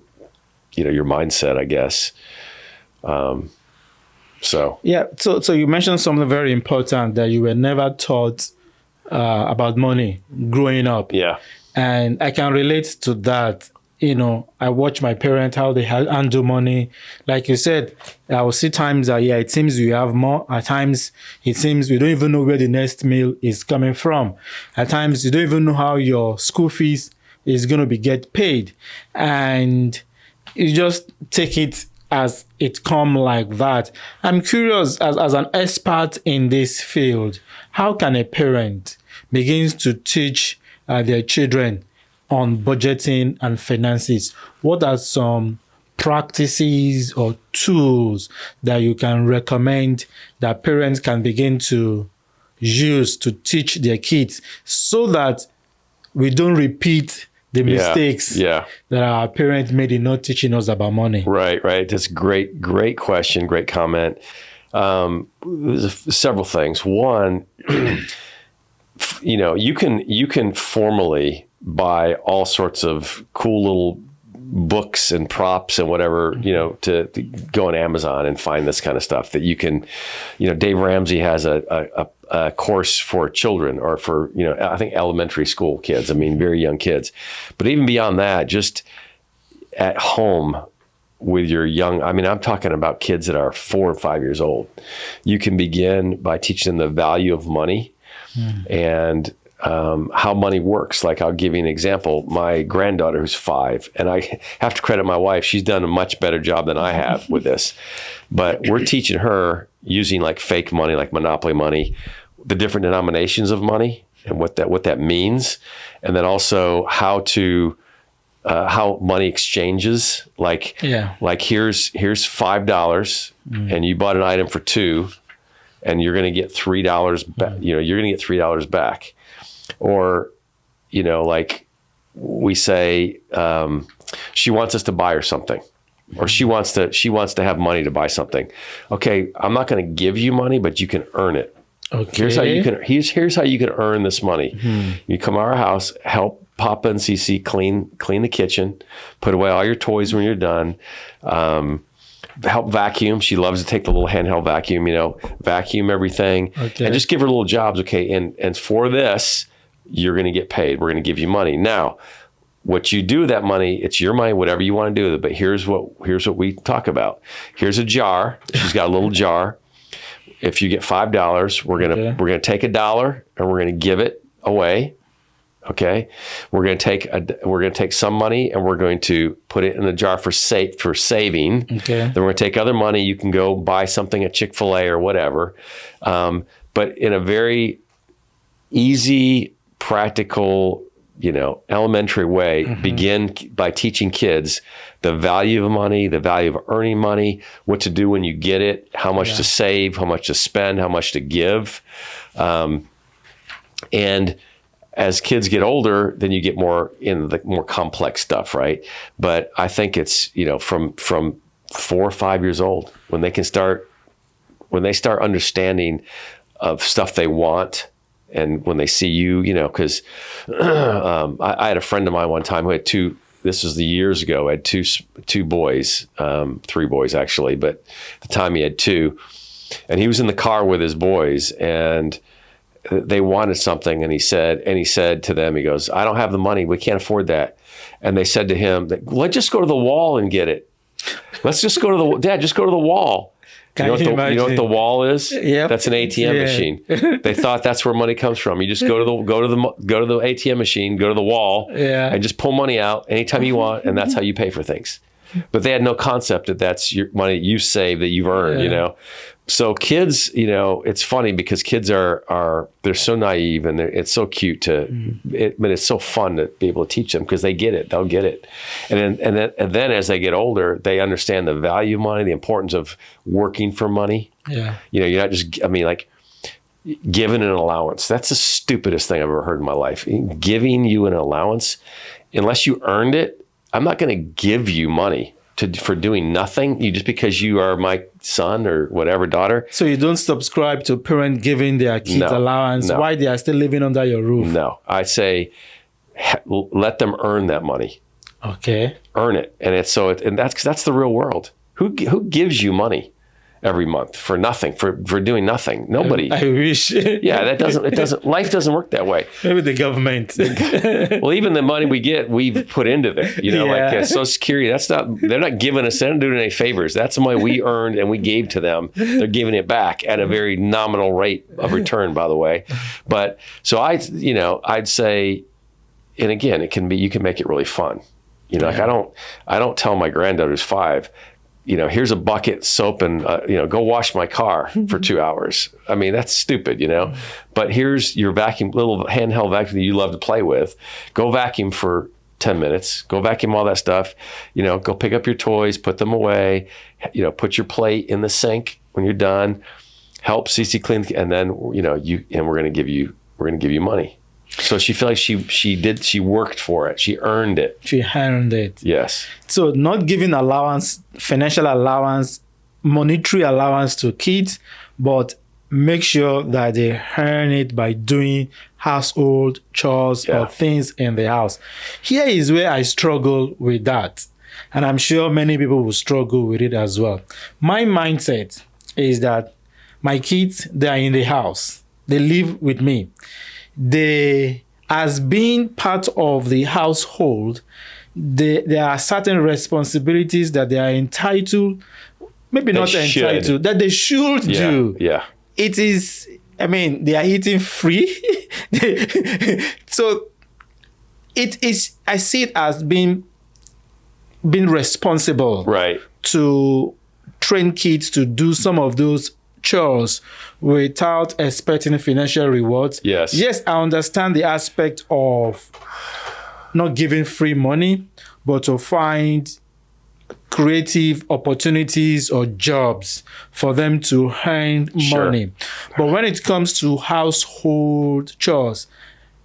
mindset, I guess. So you mentioned something very important, that you were never taught about money growing up. Yeah. And I can relate to that. I watch my parents, how they handle money. Like you said, I will see times that, it seems you have more. At times, it seems you don't even know where the next meal is coming from. At times, you don't even know how your school fees is going to get paid. And you just take it as it come like that. I'm curious, as an expert in this field, how can a parent begin to teach their children on budgeting and finances? What are some practices or tools that you can recommend that parents can begin to use to teach their kids, so that we don't repeat the mistakes that our parents made in not teaching us about money? Right. That's great question, great comment. There's several things. One, you can formally buy all sorts of cool little books and props and whatever, to go on Amazon and find this kind of stuff that you can, Dave Ramsey has a course for children, or for, I think elementary school kids. I mean, very young kids. But even beyond that, just at home with your young, I'm talking about kids that are 4 and 5 years old. You can begin by teaching them the value of money and how money works. Like, I'll give you an example. My granddaughter, who's 5, and I have to credit my wife. She's done a much better job than I have with this. But we're teaching her using like fake money, like monopoly money, the different denominations of money and what that means, and then also how money exchanges. Like here's $5, and you bought an item for $2, and you're going to get $3 back. You're going to get $3 back. Or, like we say, she wants us to buy her something, or she wants to have money to buy something. Okay, I'm not going to give you money, but you can earn it. Okay. Here's how you can earn this money. You come to our house, help Papa and Cece clean the kitchen, put away all your toys when you're done. Help vacuum. She loves to take the little handheld vacuum, vacuum everything, and just give her little jobs. Okay. And for this, you're going to get paid. We're going to give you money. Now, what you do with that money, it's your money, whatever you want to do with it. But here's what we talk about. Here's a jar. She's got a little jar. If you get $5, we're going to take $1 and we're going to give it away. Okay, we're going to take some money and we're going to put it in the jar for saving. Okay. Then we're going to take other money. You can go buy something at Chick-fil-A or whatever, but in a very easy, practical, elementary way. Begin by teaching kids the value of money, the value of earning money, what to do when you get it, how much to save, how much to spend, how much to give, and as kids get older, then you get more in the more complex stuff, right? But I think it's, from 4 or 5 years old, when they start understanding of stuff they want, and when they see you, because I had a friend of mine one time who had this was the years ago, had two boys, 3 boys actually, but at the time he had 2, and he was in the car with his boys, and they wanted something, and he said to them, he goes, "I don't have the money. We can't afford that." And they said to him, "Let's just go to the wall and get it. Let's just go to Dad, just go to the wall." You know what the wall is? Yep. That's an ATM machine. They thought that's where money comes from. You just go to the ATM machine, go to the wall, and just pull money out anytime you want, and that's how you pay for things. But they had no concept that that's your money you save that you've earned, So kids, it's funny because kids they're so naive, and it's so cute but it's so fun to be able to teach them because they get it. They'll get it. And then as they get older, they understand the value of money, the importance of working for money. Yeah. You're not just, giving an allowance. That's the stupidest thing I've ever heard in my life. Giving you an allowance, unless you earned it, I'm not going to give you money for doing nothing. You just because you are my son or whatever, daughter. So you don't subscribe to parent giving their kids allowance while they are still living under your roof? No, I say let them earn that money. Okay. Earn it, and that's the real world. Who gives you money every month for nothing, for doing nothing? Nobody. I wish. Yeah, it doesn't. Life doesn't work that way. Maybe the government. Well, even the money we get, we've put into there. Like Social Security. They're not giving us. They're not doing any favors. That's the money we earned and we gave to them. They're giving it back at a very nominal rate of return, by the way. But so I'd say, and again, you can make it really fun. Like I don't tell my granddaughter who's 5, here's a bucket, soap, and go wash my car for 2 hours. I mean, that's stupid, But here's your little handheld vacuum that you love to play with. Go vacuum for 10 minutes. Go vacuum all that stuff. Go pick up your toys, put them away. Put your plate in the sink when you're done. Help Cece clean, and then we're going to give you money. So she feels like she worked for it. She earned it. She earned it. Yes. So not giving allowance, financial allowance, monetary allowance to kids, but make sure that they earn it by doing household chores or things in the house. Here is where I struggle with that. And I'm sure many people will struggle with it as well. My mindset is that my kids, they are in the house. They live with me. They, as being part of the household, there are certain responsibilities that they are entitled, maybe not entitled, that they should do. Yeah. It is, they are eating free. So it is, I see it as being responsible. Right. To train kids to do some of those chores without expecting financial rewards. Yes, I understand the aspect of not giving free money, but to find creative opportunities or jobs for them to earn money. But when it comes to household chores,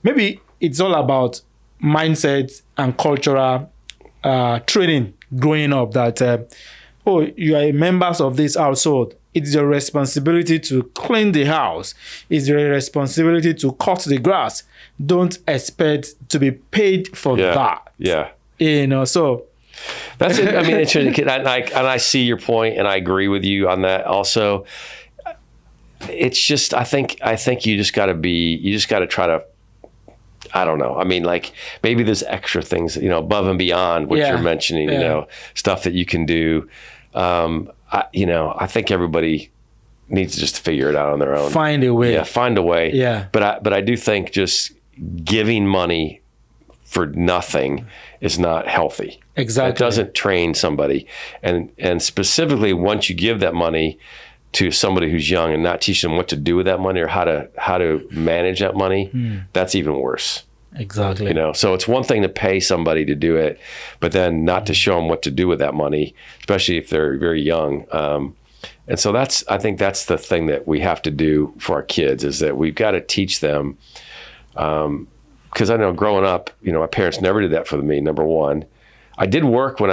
maybe it's all about mindset and cultural training growing up that, you are members of this household. It's your responsibility to clean the house. It's your responsibility to cut the grass. Don't expect to be paid for that. Yeah. So that's it. And I see your point, and I agree with you on that. Also, it's just I think you just got to try to. I don't know. Maybe there's extra things, above and beyond what you're mentioning. Stuff that you can do. I think everybody needs to just figure it out on their own. Find a way. Yeah, find a way. Yeah. But I do think just giving money for nothing is not healthy. Exactly. It doesn't train somebody. And specifically, once you give that money to somebody who's young and not teach them what to do with that money or how to manage that money, that's even worse. Exactly. So it's one thing to pay somebody to do it, but then not to show them what to do with that money, especially if they're very young. And so I think that's the thing that we have to do for our kids, is that we've got to teach them. Because I know growing up, my parents never did that for me. Number one, I did work when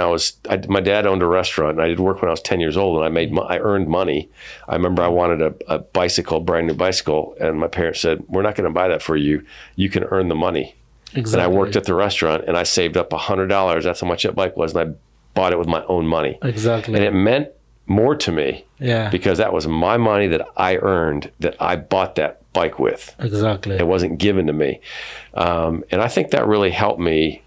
my dad owned a restaurant, and I did work when I was 10 years old, and I earned money. I remember I wanted a bicycle, brand new bicycle, and my parents said, "We're not going to buy that for you. You can earn the money." Exactly. And I worked at the restaurant, and I saved up $100. That's how much that bike was, and I bought it with my own money. Exactly. And it meant more to me, because that was my money that I earned, that I bought that bike with. Exactly. It wasn't given to me, and I think that really helped me.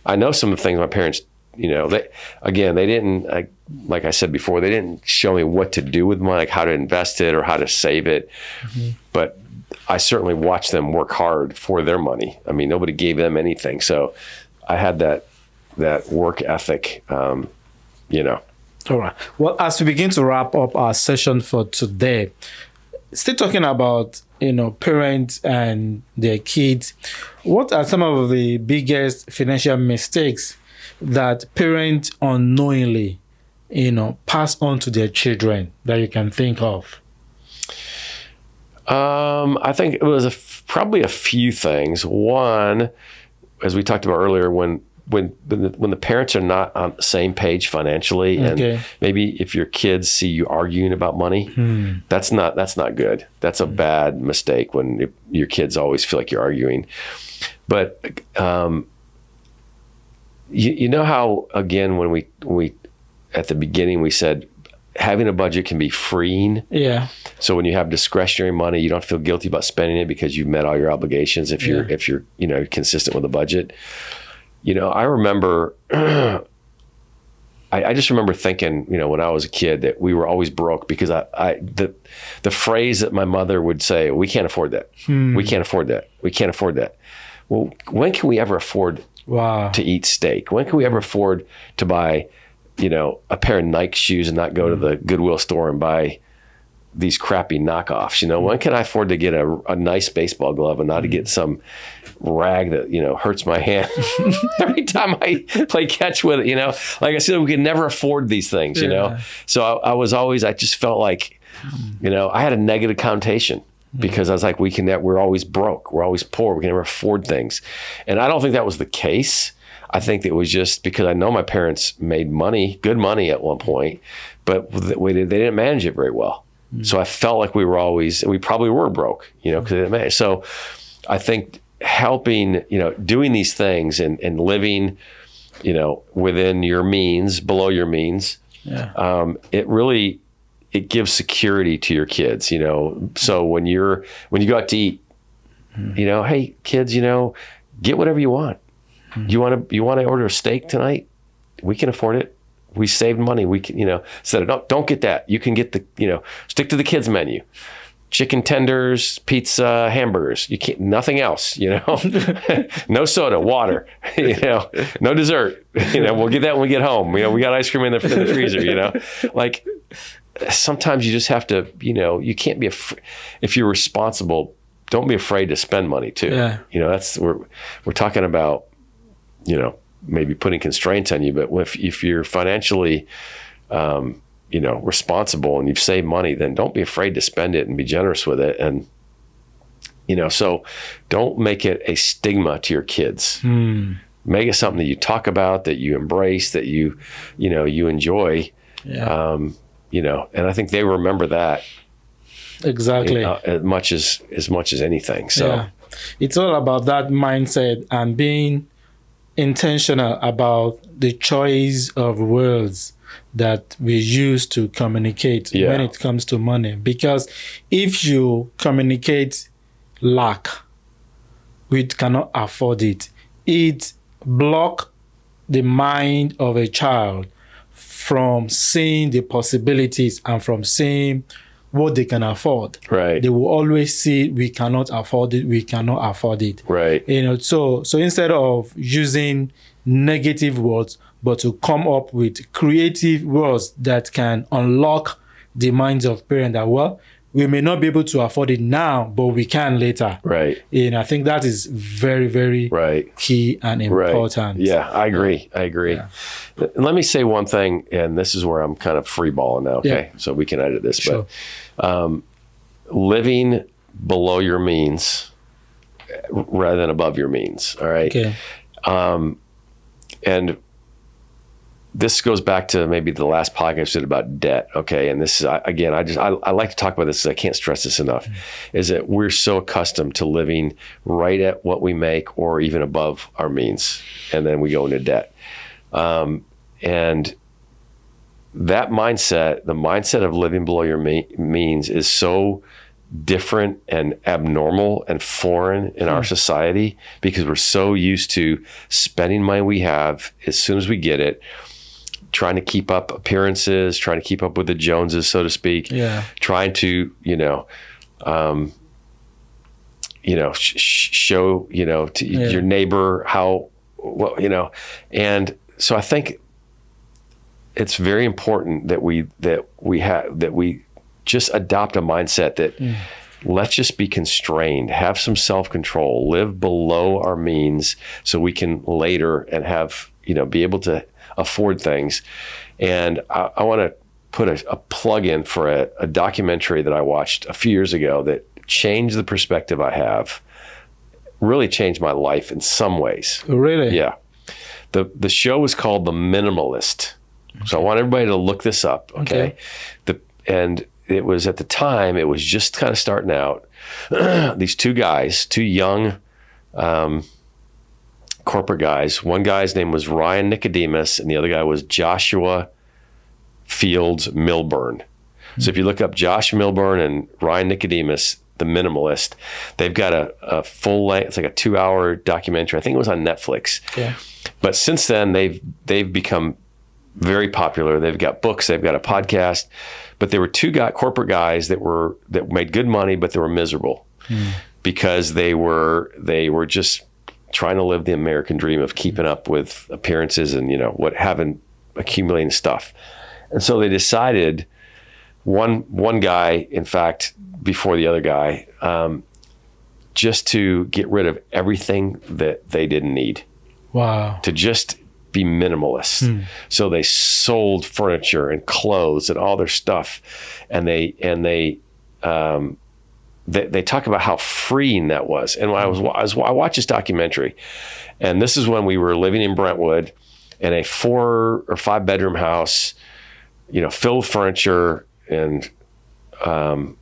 I know some of the things my parents, they didn't, like I said before, they didn't show me what to do with money, like how to invest it or how to save it. Mm-hmm. But I certainly watched them work hard for their money. Nobody gave them anything. So I had that work ethic, All right. Well, as we begin to wrap up our session for today, still talking about, parents and their kids, what are some of the biggest financial mistakes that parents unknowingly, pass on to their children that you can think of? I think it was probably a few things. One, as we talked about earlier, when when the parents are not on the same page financially, and maybe if your kids see you arguing about money, that's not good. That's a bad mistake when your kids always feel like you're arguing. But you know how, again, when we at the beginning we said having a budget can be freeing. Yeah. So when you have discretionary money, you don't feel guilty about spending it because you've met all your obligations if you're consistent with the budget. I remember I just remember thinking, when I was a kid, that we were always broke because the phrase that my mother would say, we can't afford that. We can't afford that. We can't afford that. Well, when can we ever afford to eat steak? When can we ever afford to buy a pair of Nike shoes and not go to the Goodwill store and buy these crappy knockoffs? When can I afford to get a nice baseball glove and not to get some rag that, hurts my hand every time I play catch with it? Like I said, we could never afford these things, So I just felt like, I had a negative connotation because I was like, we're always broke. We're always poor. We can never afford things. And I don't think that was the case. I think it was just because I know my parents made good money at one point, but they didn't manage it very well. So I felt like we probably were broke, because they didn't manage. So I think helping, doing these things and living, within your means, below your means, it gives security to your kids, So when you go out to eat, hey kids, get whatever you want. You want to order a steak tonight? We can afford it. We saved money. We can, instead of don't get that. You can get stick to the kids menu. Chicken tenders, pizza, hamburgers. You can't, nothing else, no soda, water, no dessert. We'll get that when we get home. We got ice cream in the freezer, Like sometimes you just have to, you can't be if you're responsible, don't be afraid to spend money too. Yeah. We're talking about, maybe putting constraints on you, but if you're financially, responsible and you've saved money, then don't be afraid to spend it and be generous with it. And, so don't make it a stigma to your kids. Make it something that you talk about, that you embrace, that you enjoy. Yeah. And I think they remember that exactly as much as anything. So it's all about that mindset and being intentional about the choice of words that we use to communicate when it comes to money. Because if you communicate lack, we cannot afford it. It blocks the mind of a child from seeing the possibilities and from seeing what they can afford. Right. They will always see, we cannot afford it, we cannot afford it. Right. So instead of using negative words, but to come up with creative words that can unlock the minds of parents that, we may not be able to afford it now, but we can later. Right. I think that is very, very key and important. Right. Yeah, I agree. Yeah. Let me say one thing, and this is where I'm kind of freeballing now, okay? Yeah. So we can edit this. Sure. But living below your means rather than above your means, all right? Okay. And this goes back to maybe the last podcast I did about debt, okay? And this is, again, I like to talk about this, I can't stress this enough, is that we're so accustomed to living right at what we make or even above our means, and then we go into debt. And that mindset, the mindset of living below your means is so different and abnormal and foreign in our society because we're so used to spending money we have as soon as we get it, trying to keep up appearances, trying to keep up with the Joneses, so to speak, trying to, show, to your neighbor how, and so I think it's very important that we just adopt a mindset that let's just be constrained, have some self-control, live below our means so we can later and have, be able to afford things. And I want to put a plug in for a documentary that I watched a few years ago that changed the perspective I have, really changed my life in some ways. Really? Yeah. The show was called The Minimalist. So I want everybody to look this up. Okay. And it was at the time, it was just kind of starting out. These two young corporate guys. One guy's name was Ryan Nicodemus, and the other guy was Joshua Fields Milburn. So if you look up Josh Milburn and Ryan Nicodemus, The Minimalist, they've got a full length, it's like a 2-hour documentary. I think it was on Netflix. Yeah. But since then, they've become very popular. They've got books, they've got a podcast. But they were two corporate guys that made good money, but they were miserable because they were just trying to live the American dream of keeping up with appearances and accumulating stuff. And so they decided, one guy, in fact, before the other guy, just to get rid of everything that they didn't need. Wow. To just be minimalist. So they sold furniture and clothes and all their stuff, and they talk about how freeing that was. And when I watched this documentary, and this is when we were living in Brentwood in a 4 or 5 bedroom house, filled with furniture, and I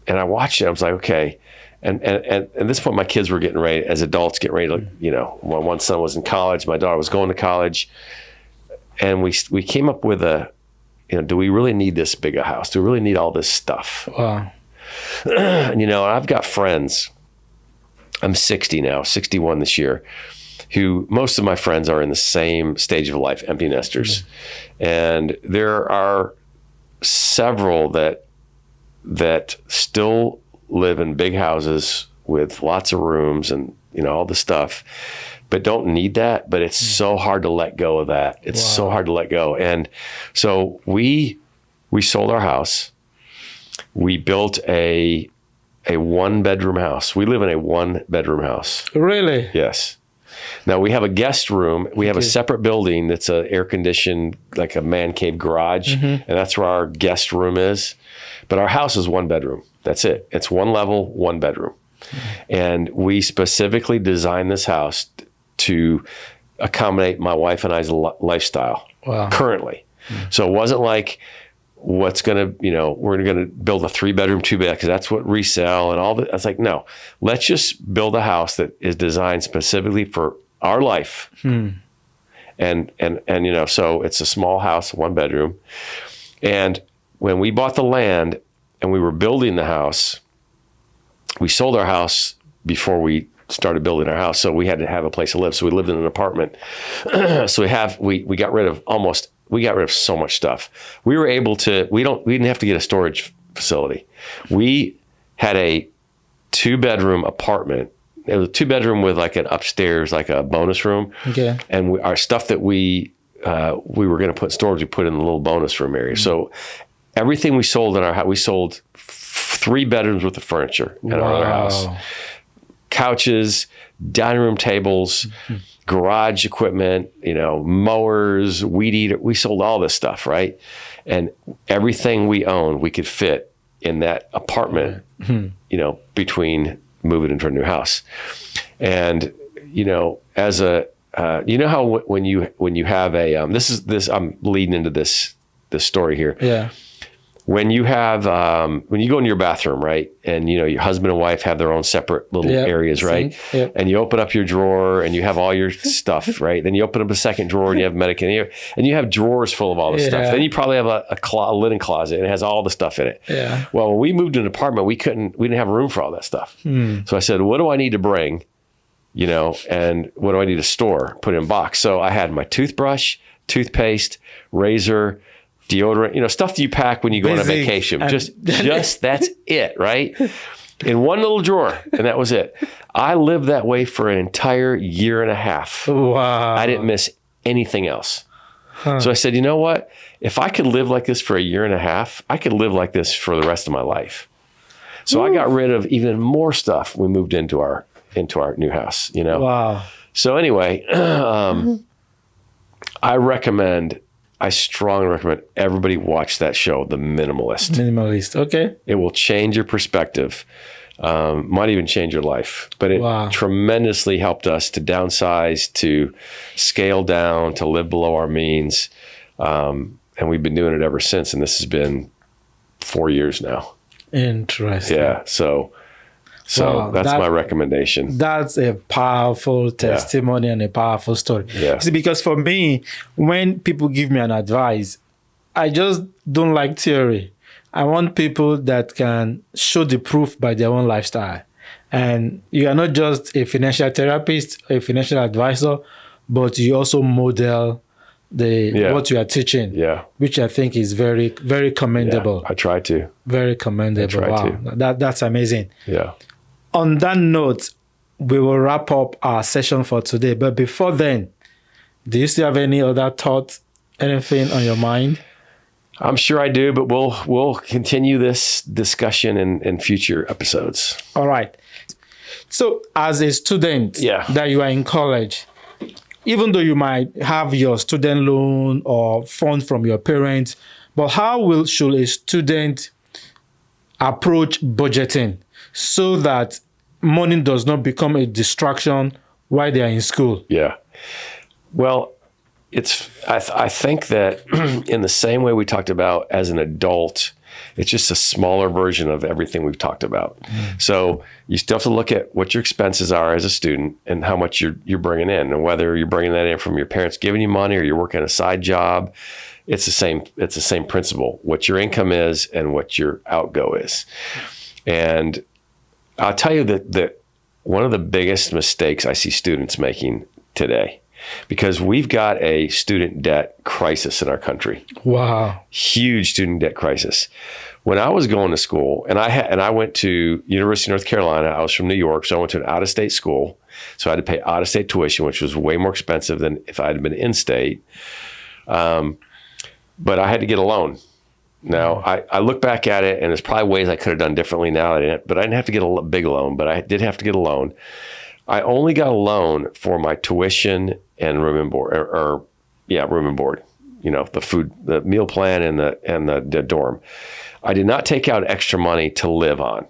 watched it. I was like, okay. And at this point, my kids were getting ready, as adults, getting ready to, my one son was in college, my daughter was going to college. And we came up with do we really need this big a house? Do we really need all this stuff? Wow. And, I've got friends, I'm 60 now, 61 this year, who most of my friends are in the same stage of life, empty nesters. And there are several that still live in big houses with lots of rooms and all the stuff, but don't need that. But it's so hard to let go of that. It's so hard to let go. And so we sold our house. We built a 1-bedroom house. We live in a 1-bedroom house. Really? Yes. Now we have a guest room. We have a separate building that's a air conditioned, like a man cave garage, and that's where our guest room is. But our house is 1 bedroom. That's it. It's 1 level, 1 bedroom. And we specifically designed this house to accommodate my wife and I's lifestyle currently. So it wasn't like we're going to build a 3-bedroom, 2-bed, because that's what resell and all that. I was like, no, let's just build a house that is designed specifically for our life. And so it's a small house, 1 bedroom. And when we bought the land and we were building the house, we sold our house before we started building our house. So we had to have a place to live. So we lived in an apartment. So we got rid of so much stuff. We were able to, we didn't have to get a storage facility. We had a 2-bedroom apartment. It was a 2-bedroom with like an upstairs, like a bonus room. Okay. And our stuff that we were going to put in storage, we put in the little bonus room area. So everything we sold in our house, we sold 3 bedrooms worth of furniture in our other house. Couches, dining room tables, garage equipment, mowers, weed eater. We sold all this stuff, right? And everything we owned, we could fit in that apartment, between moving into a new house. And, as a, how when you have a, I'm leading into this story here. Yeah. When you have, when you go into your bathroom, right, and your husband and wife have their own separate little areas, right, and you open up your drawer and you have all your stuff, right, then you open up a second drawer and you have medication, and you have drawers full of all this stuff. Then you probably have a linen closet and it has all the stuff in it. Yeah. Well, when we moved to an apartment, we didn't have room for all that stuff. So I said, what do I need to bring, and what do I need to store, put in a box? So I had my toothbrush, toothpaste, razor, deodorant, stuff that you pack when you go on a vacation. Just that's it, right? In one little drawer, and that was it. I lived that way for an entire year and a half. Wow. I didn't miss anything else. So I said, you know what? If I could live like this for a year and a half, I could live like this for the rest of my life. So I got rid of even more stuff when we moved into our new house, Wow. So anyway, I strongly recommend everybody watch that show, The Minimalist. Minimalist, okay. It will change your perspective might even change your life. But it tremendously helped us to downsize, to scale down, to live below our means. And we've been doing it ever since. And this has been 4 years now. Interesting. Yeah. So that's my recommendation. That's a powerful testimony and a powerful story. Yeah. See, because for me, when people give me an advice, I just don't like theory. I want people that can show the proof by their own lifestyle. And you are not just a financial therapist, a financial advisor, but you also model what you are teaching, which I think is very, very commendable. Yeah, I try to. Very commendable. Wow. That's amazing. Yeah. On that note, we will wrap up our session for today. But before then, do you still have any other thoughts, anything on your mind? I'm sure I do, but we'll continue this discussion in future episodes. All right. So as a student that you are in college, even though you might have your student loan or funds from your parents, but how should a student approach budgeting so that money does not become a distraction while they are in school? Yeah. Well, I think that in the same way we talked about as an adult, it's just a smaller version of everything we've talked about. So you still have to look at what your expenses are as a student and how much you're bringing in, and whether you're bringing that in from your parents giving you money or you're working a side job. It's the same principle. What your income is and what your outgo is. And I'll tell you that one of the biggest mistakes I see students making today, because we've got a student debt crisis in our country. Wow. Huge student debt crisis. When I was going to school, and I went to University of North Carolina, I was from New York, so I went to an out-of-state school. So I had to pay out-of-state tuition, which was way more expensive than if I had been in-state. But I had to get a loan. Now, I look back at it, and there's probably ways I could have done differently now. But I didn't have to get a big loan, but I did have to get a loan. I only got a loan for my tuition and room and board, room and board. The food, the meal plan, and the dorm. I did not take out extra money to live on.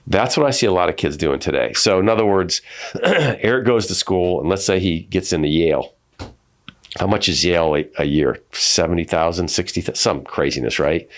That's what I see a lot of kids doing today. So in other words, Eric goes to school, and let's say he gets into Yale. How much is Yale a year? 70,000, 60,000, some craziness, right?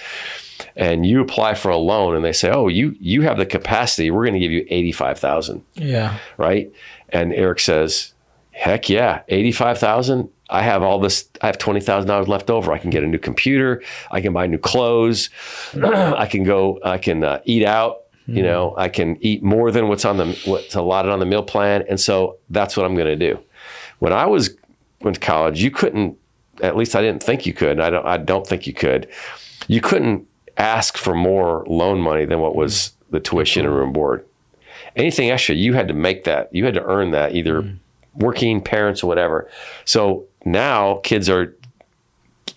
And you apply for a loan, and they say, "Oh, you have the capacity. We're going to give you 85,000." Yeah. Right? And Eric says, "Heck yeah, 85,000. I have all this. I have $20,000 left over. I can get a new computer. I can buy new clothes. I can go. I can eat out. I can eat more than what's allotted on the meal plan. And so that's what I'm going to do." When I went to college, you couldn't. At least I didn't think you could. I don't think you could. You couldn't ask for more loan money than what was the tuition and room board. Anything extra, you had to make that. You had to earn that, either working, parents, or whatever. So now kids are,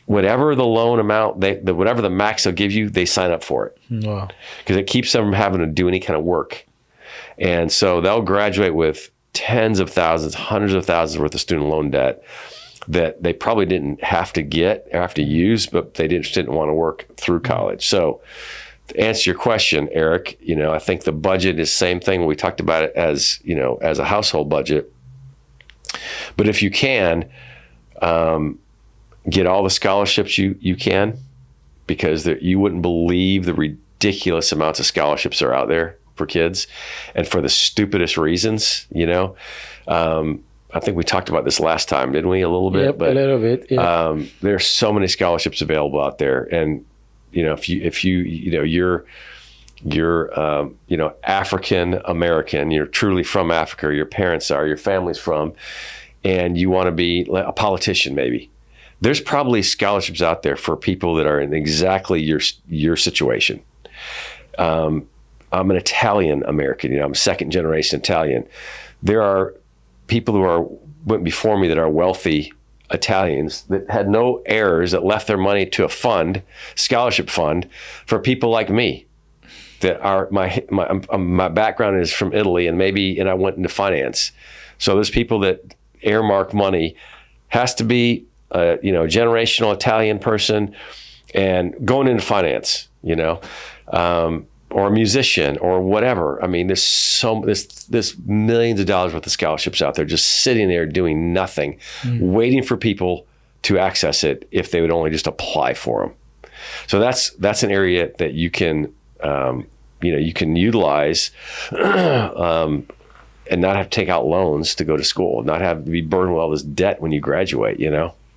whatever the loan amount, whatever the max they'll give you, they sign up for it. Wow. Because it keeps them from having to do any kind of work. And so they'll graduate with tens of thousands, hundreds of thousands worth of student loan debt that they probably didn't have to get or have to use, but they just didn't want to work through college. So to answer your question, Eric, I think the budget is the same thing. We talked about it as a household budget. But if you can, get all the scholarships you can, because you wouldn't believe the ridiculous amounts of scholarships are out there for kids, and for the stupidest reasons. I think we talked about this last time, didn't we? A little bit. Yep, but a little bit. Yeah. There's so many scholarships available out there, and if you're African American, you're truly from Africa, your parents are, your family's from, and you want to be a politician, maybe. There's probably scholarships out there for people that are in exactly your situation. I'm an Italian American. I'm second generation Italian. There are people who went before me that are wealthy Italians that had no heirs, that left their money to a scholarship fund for people like me. That are my background is from Italy, and I went into finance. So there's people that earmark money. Has to be a generational Italian person and going into finance. or a musician or whatever. I mean, there's millions of dollars worth of scholarships out there just sitting there doing nothing, waiting for people to access it if they would only just apply for them. So that's an area that you can you can utilize and not have to take out loans to go to school, not have to be burdened with all this debt when you graduate,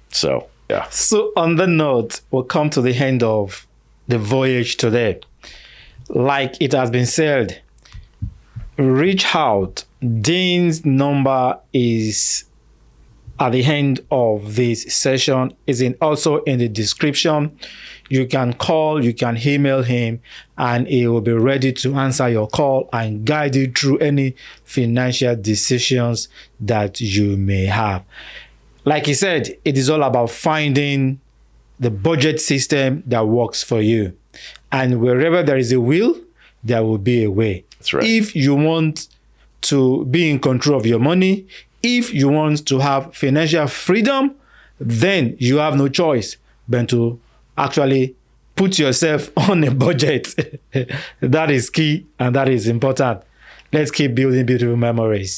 So, yeah. So on the note, we'll come to the end of the voyage today. Like it has been said, reach out. Dean's number is at the end of this session. Is also in the description. You can call, you can email him, and he will be ready to answer your call and guide you through any financial decisions that you may have. Like he said, it is all about finding the budget system that works for you. And wherever there is a will, there will be a way. That's right. If you want to be in control of your money, if you want to have financial freedom, then you have no choice but to actually put yourself on a budget. That is key and that is important. Let's keep building beautiful memories.